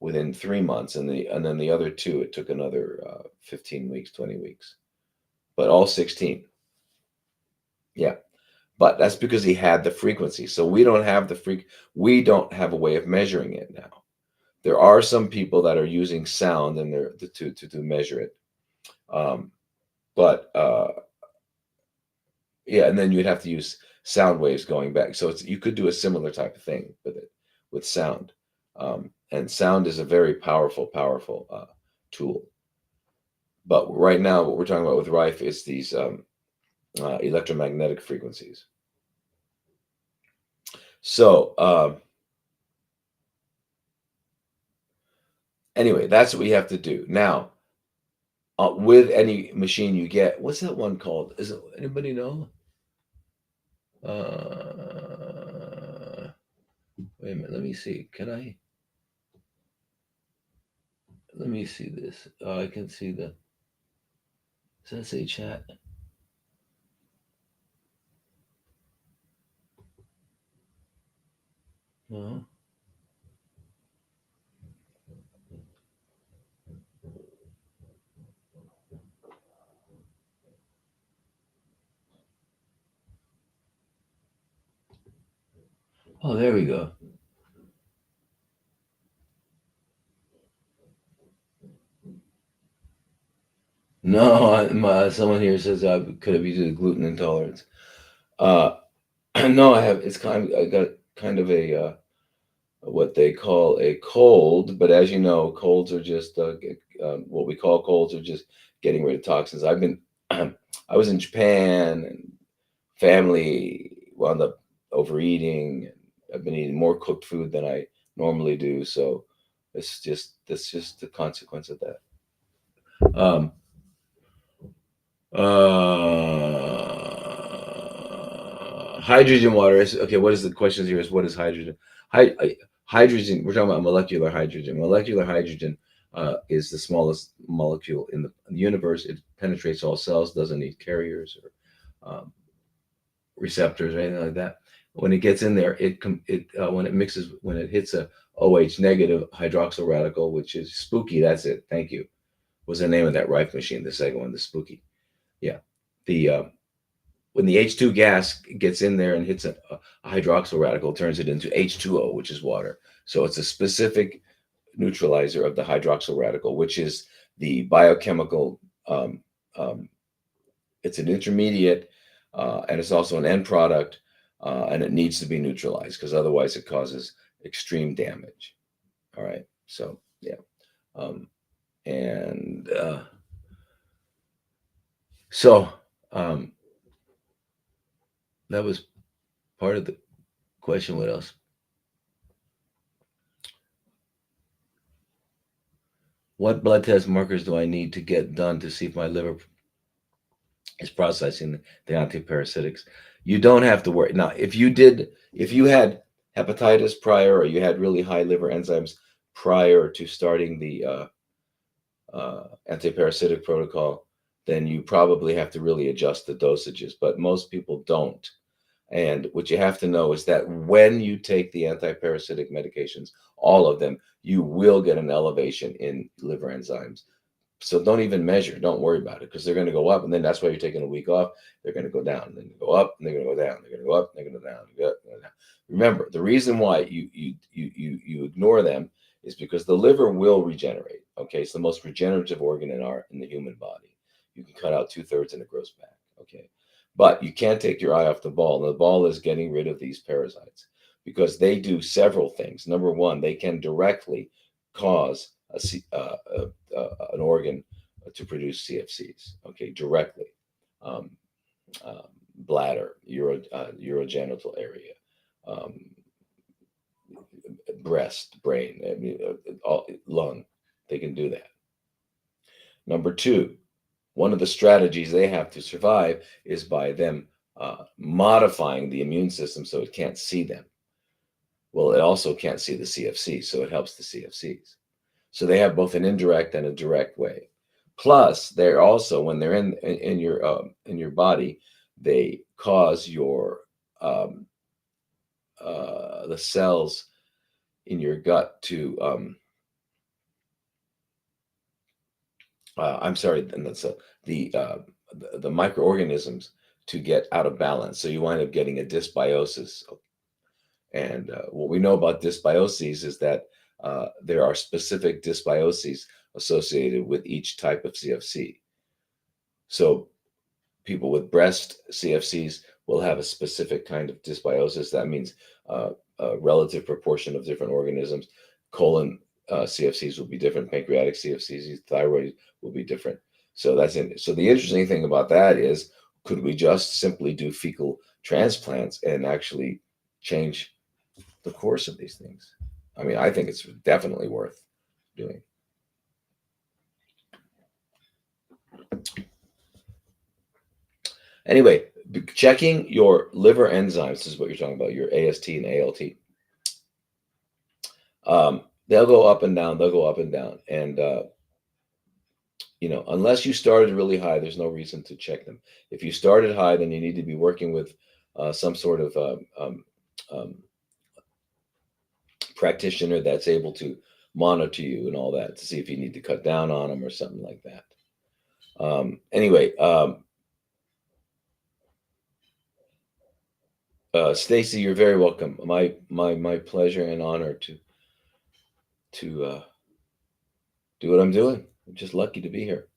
within 3 months, and then the other two, it took another 15 weeks, 20 weeks, but all 16. Yeah, but that's because he had the frequency. So we don't have we don't have a way of measuring it now. There are some people that are using sound and they're to measure it, but yeah, and then you'd have to use sound waves going back. So you could do a similar type of thing with sound. And sound is a very powerful tool. But right now, what we're talking about with Rife is these electromagnetic frequencies. So anyway, that's what we have to do now. With any machine you get, what's that one called? Is it, anybody know? Wait a minute, let me see. Let me see this. I can see does that say chat? No. Oh, there we go. No, someone here says I could have used a gluten intolerance. Uh, no, I have. It's kind. I got kind of a what they call a cold, but as you know, colds are just what we call colds are just getting rid of toxins. I've been, I was in Japan and family wound up overeating. I've been eating more cooked food than I normally do, so that's just the consequence of that. Um, hydrogen water is okay. What is the question here? Is what is hydrogen? Hydrogen. We're talking about molecular hydrogen. Molecular hydrogen is the smallest molecule in the universe. It penetrates all cells. Doesn't need carriers or receptors or anything like that. When it gets in there, when it mixes when it hits a OH negative hydroxyl radical, which is spooky. That's it. Thank you. Was the name of that Rife machine? The second one, the spooky. Yeah. The when the H2 gas gets in there and hits a hydroxyl radical, it turns it into H2O, which is water. So it's a specific neutralizer of the hydroxyl radical, which is the biochemical. Um, um, it's an intermediate, and it's also an end product, and it needs to be neutralized because otherwise it causes extreme damage. All right. So yeah, um, and so um, that was part of the question. What else? What blood test markers do I need to get done to see if my liver is processing the antiparasitics? You don't have to worry. Now, if you had hepatitis prior or you had really high liver enzymes prior to starting the antiparasitic protocol, then you probably have to really adjust the dosages. But most people don't. And what you have to know is that when you take the antiparasitic medications, all of them, you will get an elevation in liver enzymes. So don't even measure. Don't worry about it because they're going to go up, and then that's why you're taking a week off. They're going to go down, and then go up, and they're going to go down. They're going to go up, and they're going to go down. Go down. Remember, the reason why you ignore them is because the liver will regenerate. Okay, it's the most regenerative organ in the human body. You can cut out 2/3 and it grows back. Okay, but you can't take your eye off the ball. And the ball is getting rid of these parasites because they do several things. Number one, they can directly cause an organ to produce CFCs, okay, directly. Um, Bladder, urogenital area, um, breast, brain, I mean, lung, they can do that. Number two, one of the strategies they have to survive is by them modifying the immune system so it can't see them. Well, it also can't see the CFC, so it helps the CFCs. So they have both an indirect and a direct way. Plus, they're also when they're in your body, they cause your the cells in your gut to I'm sorry, and that's the, uh, the microorganisms to get out of balance. So you wind up getting a dysbiosis. And what we know about dysbioses is that there are specific dysbioses associated with each type of CFC. So people with breast CFCs will have a specific kind of dysbiosis. That means a relative proportion of different organisms. Colon CFCs will be different. Pancreatic CFCs, thyroid will be different. So that's in. So the interesting thing about that is, could we just simply do fecal transplants and actually change the course of these things? I mean, I think it's definitely worth doing. Anyway, checking your liver enzymes is what you're talking about, your AST and ALT. They'll go up and down. They'll go up and down. And, unless you started really high, there's no reason to check them. If you started high, then you need to be working with some sort of um, practitioner that's able to monitor you and all that to see if you need to cut down on them or something like that. Anyway, Stacy, you're very welcome. My pleasure and honor to do what I'm doing. I'm just lucky to be here.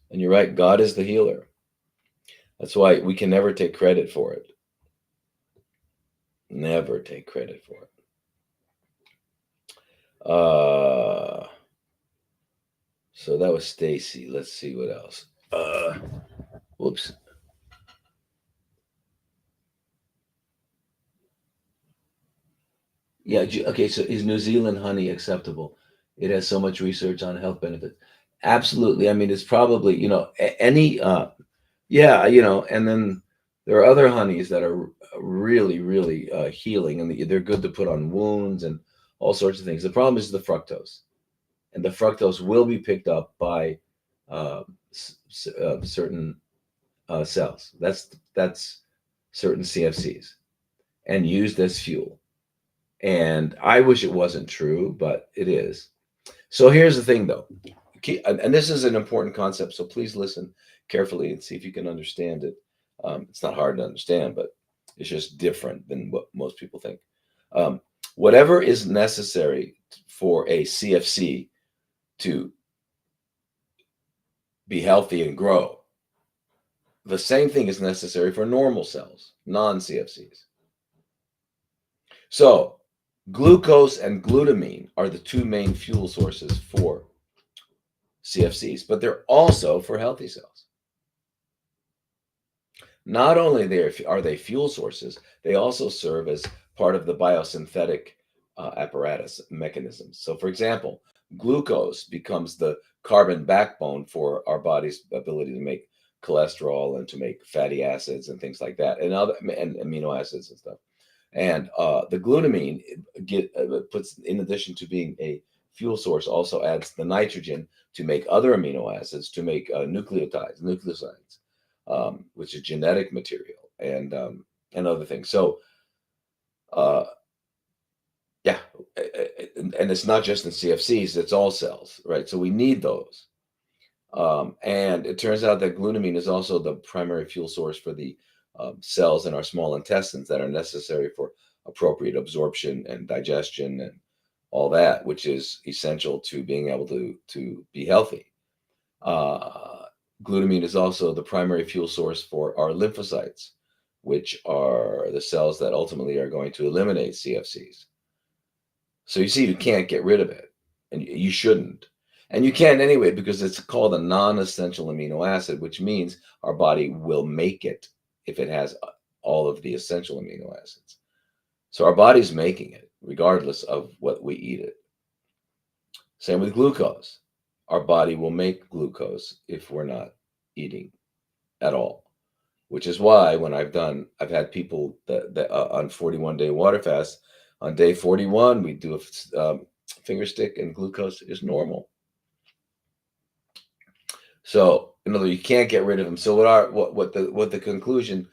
And you're right, God is the healer. That's why we can never take credit for it. Never take credit for it. So that was Stacy. Let's see what else. Whoops. Yeah. Okay. So is New Zealand honey acceptable? It has so much research on health benefits. Absolutely. I mean, it's probably any. Yeah. And then there are other honeys that are really, really healing, and they're good to put on wounds and all sorts of things. The problem is the fructose, and the fructose will be picked up by uh, certain cells. That's certain CFCs and used as fuel. And I wish it wasn't true, but it is. So here's the thing, though, and this is an important concept. So please listen carefully and see if you can understand it. It's not hard to understand, but it's just different than what most people think. Um, Whatever is necessary for a CFC to be healthy and grow, the same thing is necessary for normal cells, non-CFCs. So glucose and glutamine are the two main fuel sources for CFCs, but they're also for healthy cells. Not only are they fuel sources, they also serve as part of the biosynthetic apparatus mechanisms. So, for example, glucose becomes the carbon backbone for our body's ability to make cholesterol and to make fatty acids and things like that, and amino acids and stuff. And the glutamine puts, in addition to being a fuel source, also adds the nitrogen to make other amino acids, to make nucleosides, which is genetic material, and other things. So uh, yeah, and it's not just in CFCs; it's all cells, right? So we need those. And it turns out that glutamine is also the primary fuel source for the cells in our small intestines that are necessary for appropriate absorption and digestion and all that, which is essential to being able to be healthy. Uh, Glutamine is also the primary fuel source for our lymphocytes, which are the cells that ultimately are going to eliminate CFCs. So you see, you can't get rid of it, and you shouldn't. And you can't anyway because it's called a non-essential amino acid, which means our body will make it if it has all of the essential amino acids. So our body's making it regardless of what we eat it. Same with glucose. Our body will make glucose if we're not eating at all, which is why when I've had people that on 41-day water fast, on day 41, we do a finger stick and glucose is normal. So in other words, you can't get rid of them. So what the conclusion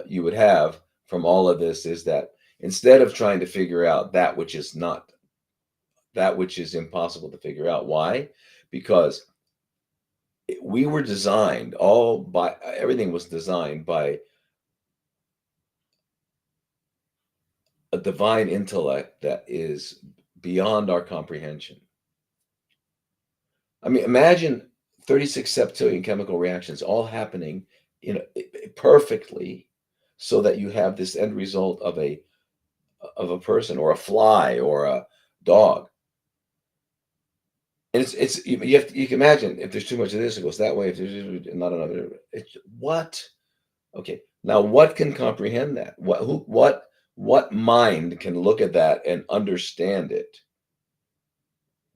you would have from all of this is that instead of trying to figure out that which is impossible to figure out, why? Because we were designed everything was designed by a divine intellect that is beyond our comprehension. I mean, imagine 36 septillion chemical reactions all happening perfectly so that you have this end result of a person or a fly or a dog. And you can imagine if there's too much of this, it goes that way. If there's not enough, it's what? Okay. Now, what can comprehend that? What mind can look at that and understand it?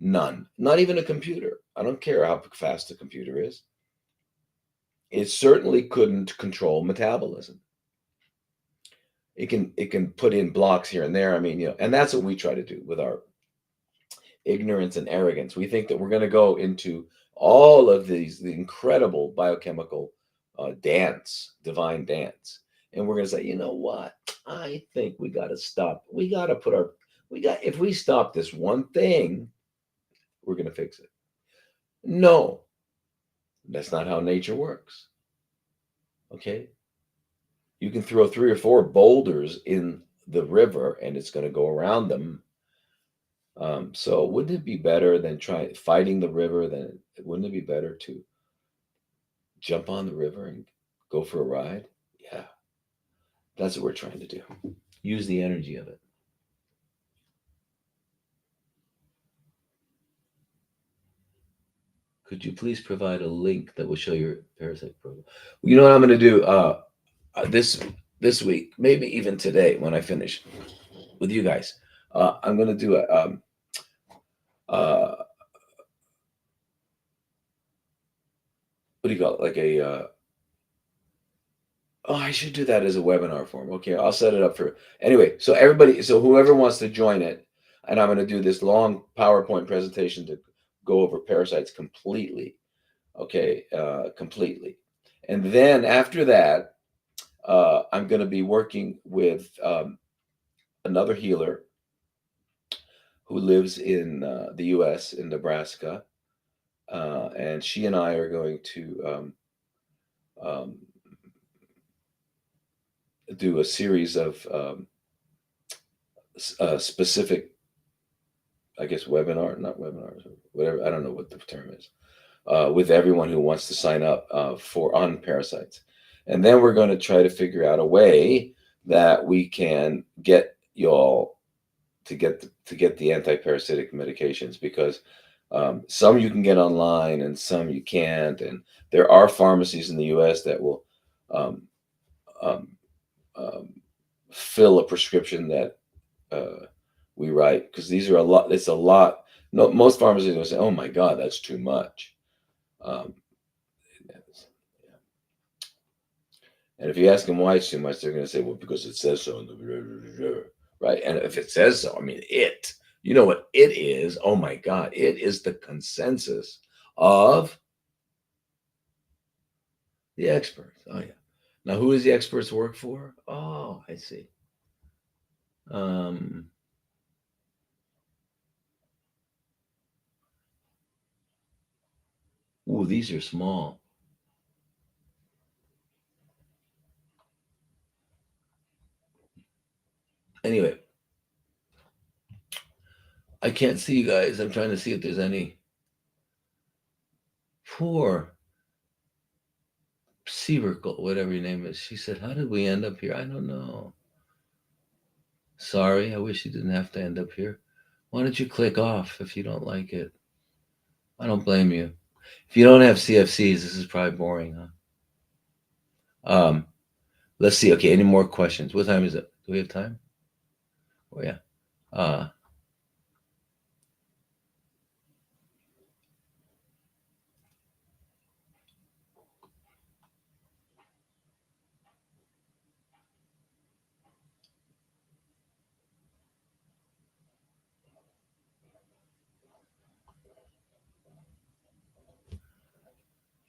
None. Not even a computer. I don't care how fast a computer is. It certainly couldn't control metabolism. It can put in blocks here and there. I mean, and that's what we try to do with our ignorance and arrogance. We think that we're going to go into all of the incredible biochemical divine dance, and we're going to say, you know what? I think we got to stop. We got to if we stop this one thing, we're going to fix it. No, that's not how nature works. Okay. you can throw 3 or 4 boulders in the river and it's going to go around them. So wouldn't it be better than fighting the river? Wouldn't it be better to jump on the river and go for a ride? Yeah, that's what we're trying to do. Use the energy of it. Could you please provide a link that will show your parasite program? Well, you know what I'm going to do this week, maybe even today when I finish with you guys. I'm going to do uh, what do you call it? Like oh, I should do that as a webinar form. Okay, I'll set it up for anyway. So everybody, so whoever wants to join it, and I'm going to do this long PowerPoint presentation to go over parasites completely. Okay, completely. And then after that, I'm going to be working with another healer who lives in the U.S. in Nebraska, and she and I are going to um, do a series of specific, I guess, not webinars, whatever. I don't know what the term is. With everyone who wants to sign up on parasites, and then we're going to try to figure out a way that we can get y'all to get the anti-parasitic medications, because some you can get online and some you can't, and there are pharmacies in the U.S. that will um, um, um, fill a prescription that we write, because these are a lot. It's a lot. No, most pharmacies will say, "Oh my God, that's too much." Um, and if you ask them why it's too much, they're going to say, "Well, because it says so." Right? And if it says so, I mean, you know what it is? Oh my God, it is the consensus of the experts. Oh yeah. Now, who does the experts work for? Oh, I see. Um, ooh, these are small. Anyway, I can't see you guys. I'm trying to see if there's any. Poor Seaverkle, whatever your name is. She said, "How did we end up here? I don't know. Sorry, I wish you didn't have to end up here. Why don't you click off if you don't like it? I don't blame you. If you don't have CFCs, this is probably boring, huh? Let's see. Okay, any more questions? What time is it? Do we have time? Oh yeah. Uh,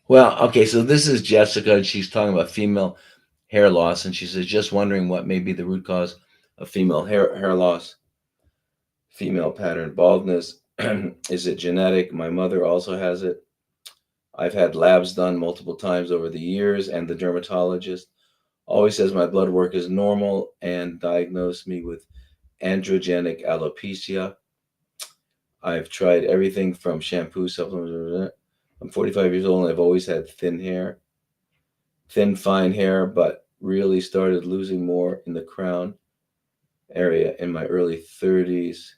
well, okay. So this is Jessica, and she's talking about female hair loss, and she says, just wondering what may be the root cause of female hair loss, female pattern baldness. Is it genetic? My mother also has it. I've had labs done multiple times over the years, and the dermatologist always says my blood work is normal and diagnosed me with androgenic alopecia. I've tried everything from shampoo, supplements. I'm 45 years old and I've always had thin, fine hair, but really started losing more in the crown area in my early 30s.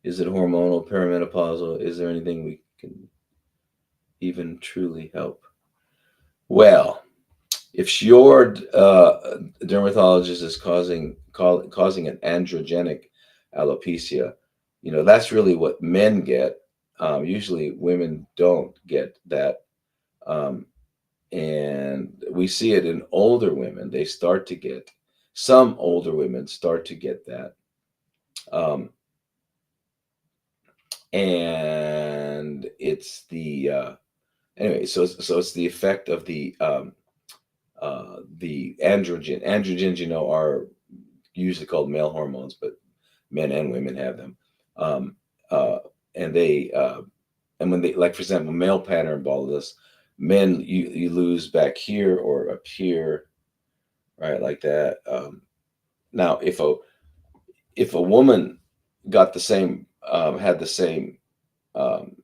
Is it hormonal, perimenopausal? Is there anything we can even truly help? Well, if your dermatologist is causing an androgenic alopecia, that's really what men get. Usually, women don't get that, and we see it in older women. Some older women start to get that, and it's the anyway. So it's the effect of the androgen. Androgens, are usually called male hormones, but men and women have them. Um, uh, and they, and when they, like, for example, male pattern baldness, men, you lose back here or up here. right? Like that. Now, if a woman got the same had the same um,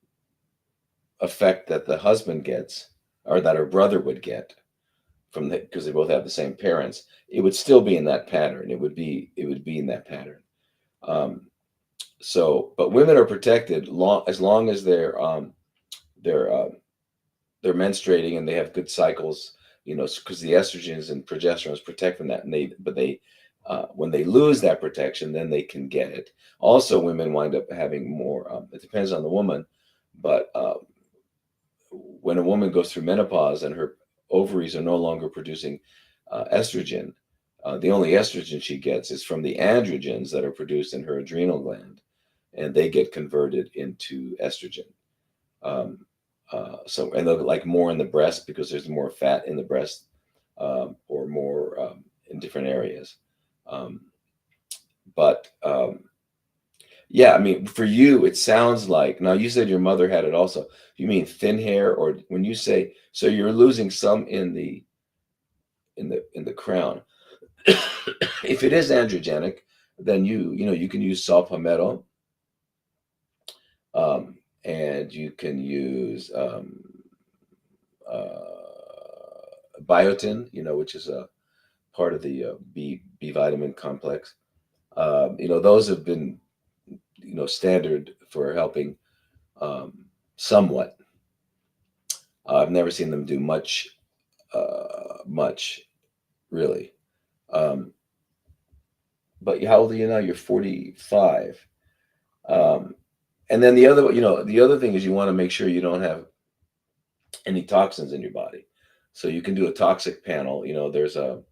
effect that the husband gets, or that her brother would get from the, because they both have the same parents, it would still be in that pattern. It would be in that pattern. Um, but women are protected as long as they're they're menstruating and they have good cycles, because the estrogens and progesterones protect from that. And they when they lose that protection, then they can get it. Also, women wind up having more. It depends on the woman, but when a woman goes through menopause and her ovaries are no longer producing estrogen, the only estrogen she gets is from the androgens that are produced in her adrenal gland, and they get converted into estrogen. Um, and they'll like more in the breast because there's more fat in the breast, or more in different areas. Um, but yeah, I mean, for you, it sounds like, now you said your mother had it also. You mean thin hair, or when you say, so you're losing some in the crown. If it is androgenic, then you can use saw palmetto, um, and you can use biotin, which is a part of the B vitamin complex. Those have been standard for helping, um, somewhat. I've never seen them do much really. Um, but how old are you now? You're 45. Um, and then the other thing is you want to make sure you don't have any toxins in your body. So you can do a toxic panel. There's a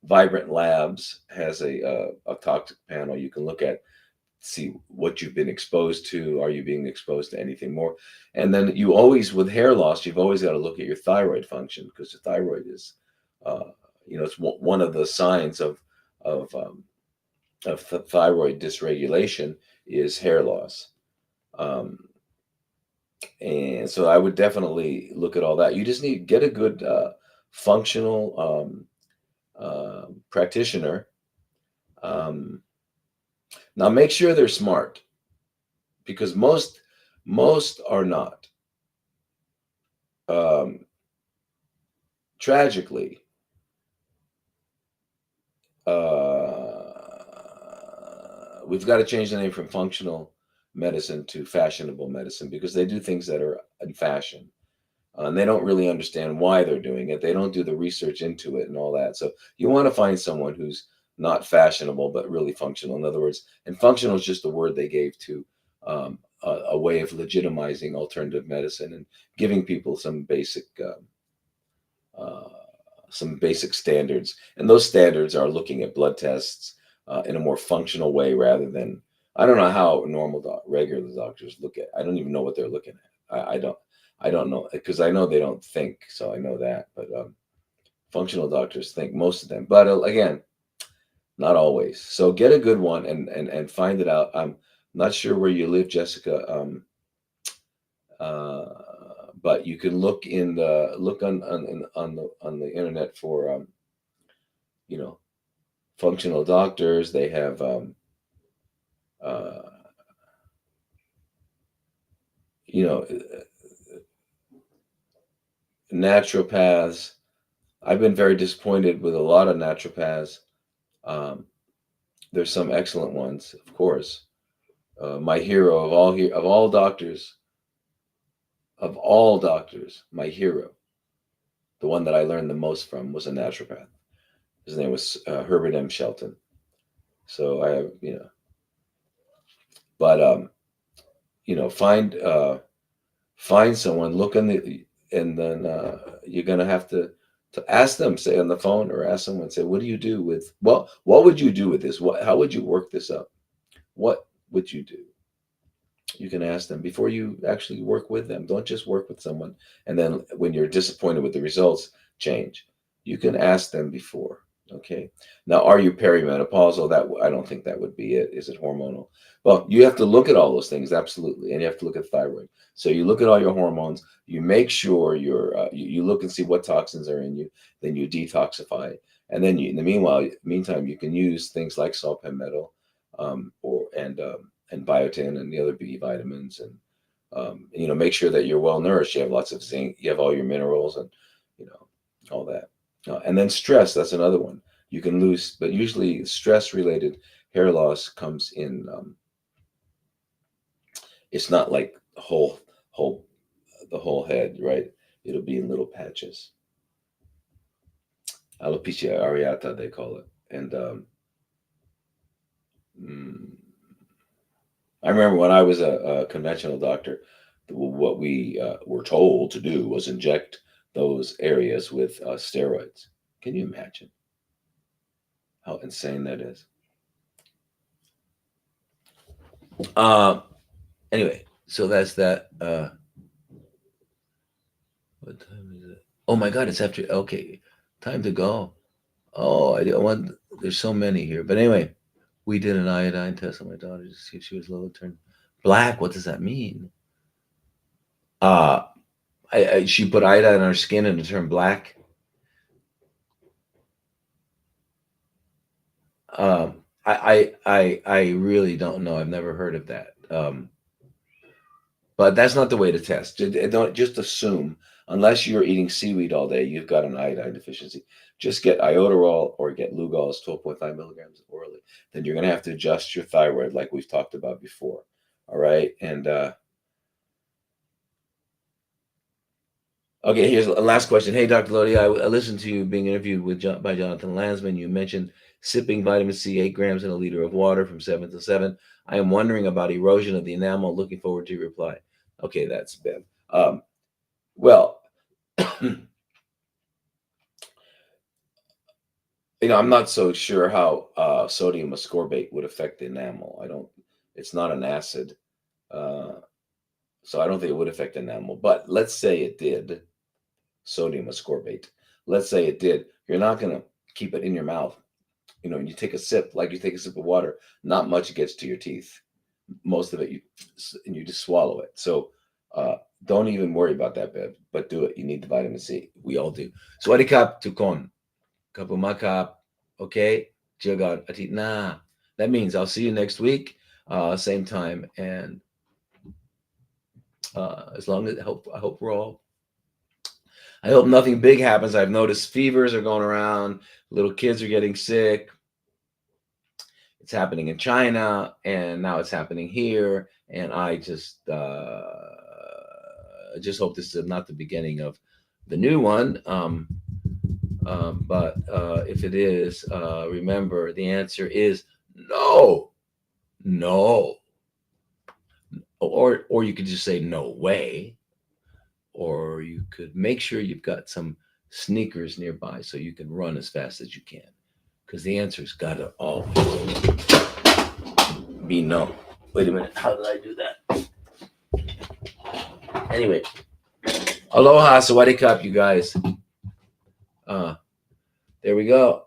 Vibrant Labs has a toxic panel you can look at, see what you've been exposed to. Are you being exposed to anything more? And then you always, with hair loss, you've always got to look at your thyroid function, because the thyroid is, uh, it's one of the signs of um, thyroid dysregulation is hair loss. Um, and so I would definitely look at all that. You just need get a good functional practitioner. Um, Now make sure they're smart, because most are not. Um, Tragically, we've got to change the name from functional medicine to fashionable medicine, because they do things that are in fashion. And they don't really understand why they're doing it. They don't do the research into it and all that. So you want to find someone who's not fashionable but really functional. In other words, and functional is just the word they gave to a way of legitimizing alternative medicine and giving people uh, some basic standards. And those standards are looking at blood tests in a more functional way, rather than, I don't know how regular doctors look at. I don't even know what they're looking at. I don't know, because I know they don't think. So I know that, but functional doctors think, most of them. But again, not always. So get a good one and find it out. I'm not sure where you live, Jessica. Uh, but you can look on the internet for you know functional doctors. They have uh, you know naturopaths. I've been very disappointed with a lot of naturopaths. Um, there's some excellent ones, of course. My hero of all doctors, my hero, the one that I learned the most from, was a naturopath. His name was Herbert M. Shelton. So I have, but find someone, look in and then you're gonna have to ask them, say on the phone, or ask someone, say, what do you do with, well, what would you do with this? How would you work this up? What would you do? You can ask them before you actually work with them. Don't just work with someone and then when you're disappointed with the results, change. You can ask them before. Okay. Now, are you perimenopausal? I don't think that would be it. Is it hormonal? Well, you have to look at all those things, absolutely, and you have to look at thyroid. So you look at all your hormones. You make sure you look and see what toxins are in you. Then you detoxify, And then in the meantime, you can use things like saw palmetto, and biotin and the other B vitamins, and make sure that you're well nourished. You have lots of zinc, you have all your minerals, and all that. And then stress, that's another one. You can lose, but usually stress related hair loss comes in. It's not like the whole head, right? It'll be in little patches. Alopecia areata, they call it. And I remember when I was a conventional doctor, what we were told to do was inject those areas with steroids. Can you imagine how insane that is? Anyway, so that's that. What time is it? Oh my God, it's after. Okay, time to go. Oh, I don't want. There's so many here, but anyway, we did an iodine test on my daughter to see if she was low turn black. What does that mean? Uh she put iodine on her skin and it turned black. I really don't know. I've never heard of that. But that's not the way to test. Don't just assume, unless you're eating seaweed all day, you've got an iodine deficiency. Just get iodoral or get Lugol's 12.5 milligrams orally. Then you're going to have to adjust your thyroid like we've talked about before. All right. And okay, here's a last question. Hey, Dr. Lodi, I listened to you being interviewed by Jonathan Landsman. You mentioned sipping vitamin C 8 grams in a liter of water from 7 to 7. I am wondering about erosion of the enamel. Looking forward to your reply. Okay, that's Bev. Well, I'm not so sure how sodium ascorbate would affect the enamel. It's not an acid. So I don't think it would affect enamel. But let's say it did, sodium ascorbate. Let's say it did. You're not going to keep it in your mouth. You take a sip, like you take a sip of water, not much gets to your teeth. Most of it, you just swallow it. So don't even worry about that, Bev, but do it. You need the vitamin C. We all do. Swadikap tukon. Kapumakap. Okay? Jagan atit na. That means I'll see you next week, same time. And as long as I hope we're all. I hope nothing big happens. I've noticed fevers are going around. Little kids are getting sick. It's happening in China, and now it's happening here. And I just hope this is not the beginning of the new one. But if it is, remember the answer is no. Or you could just say no way. Or you could make sure you've got some sneakers nearby so you can run as fast as you can. Because the answer's got to always be no. Wait a minute. How did I do that? Anyway. Aloha, sawadee cup, you guys. There we go.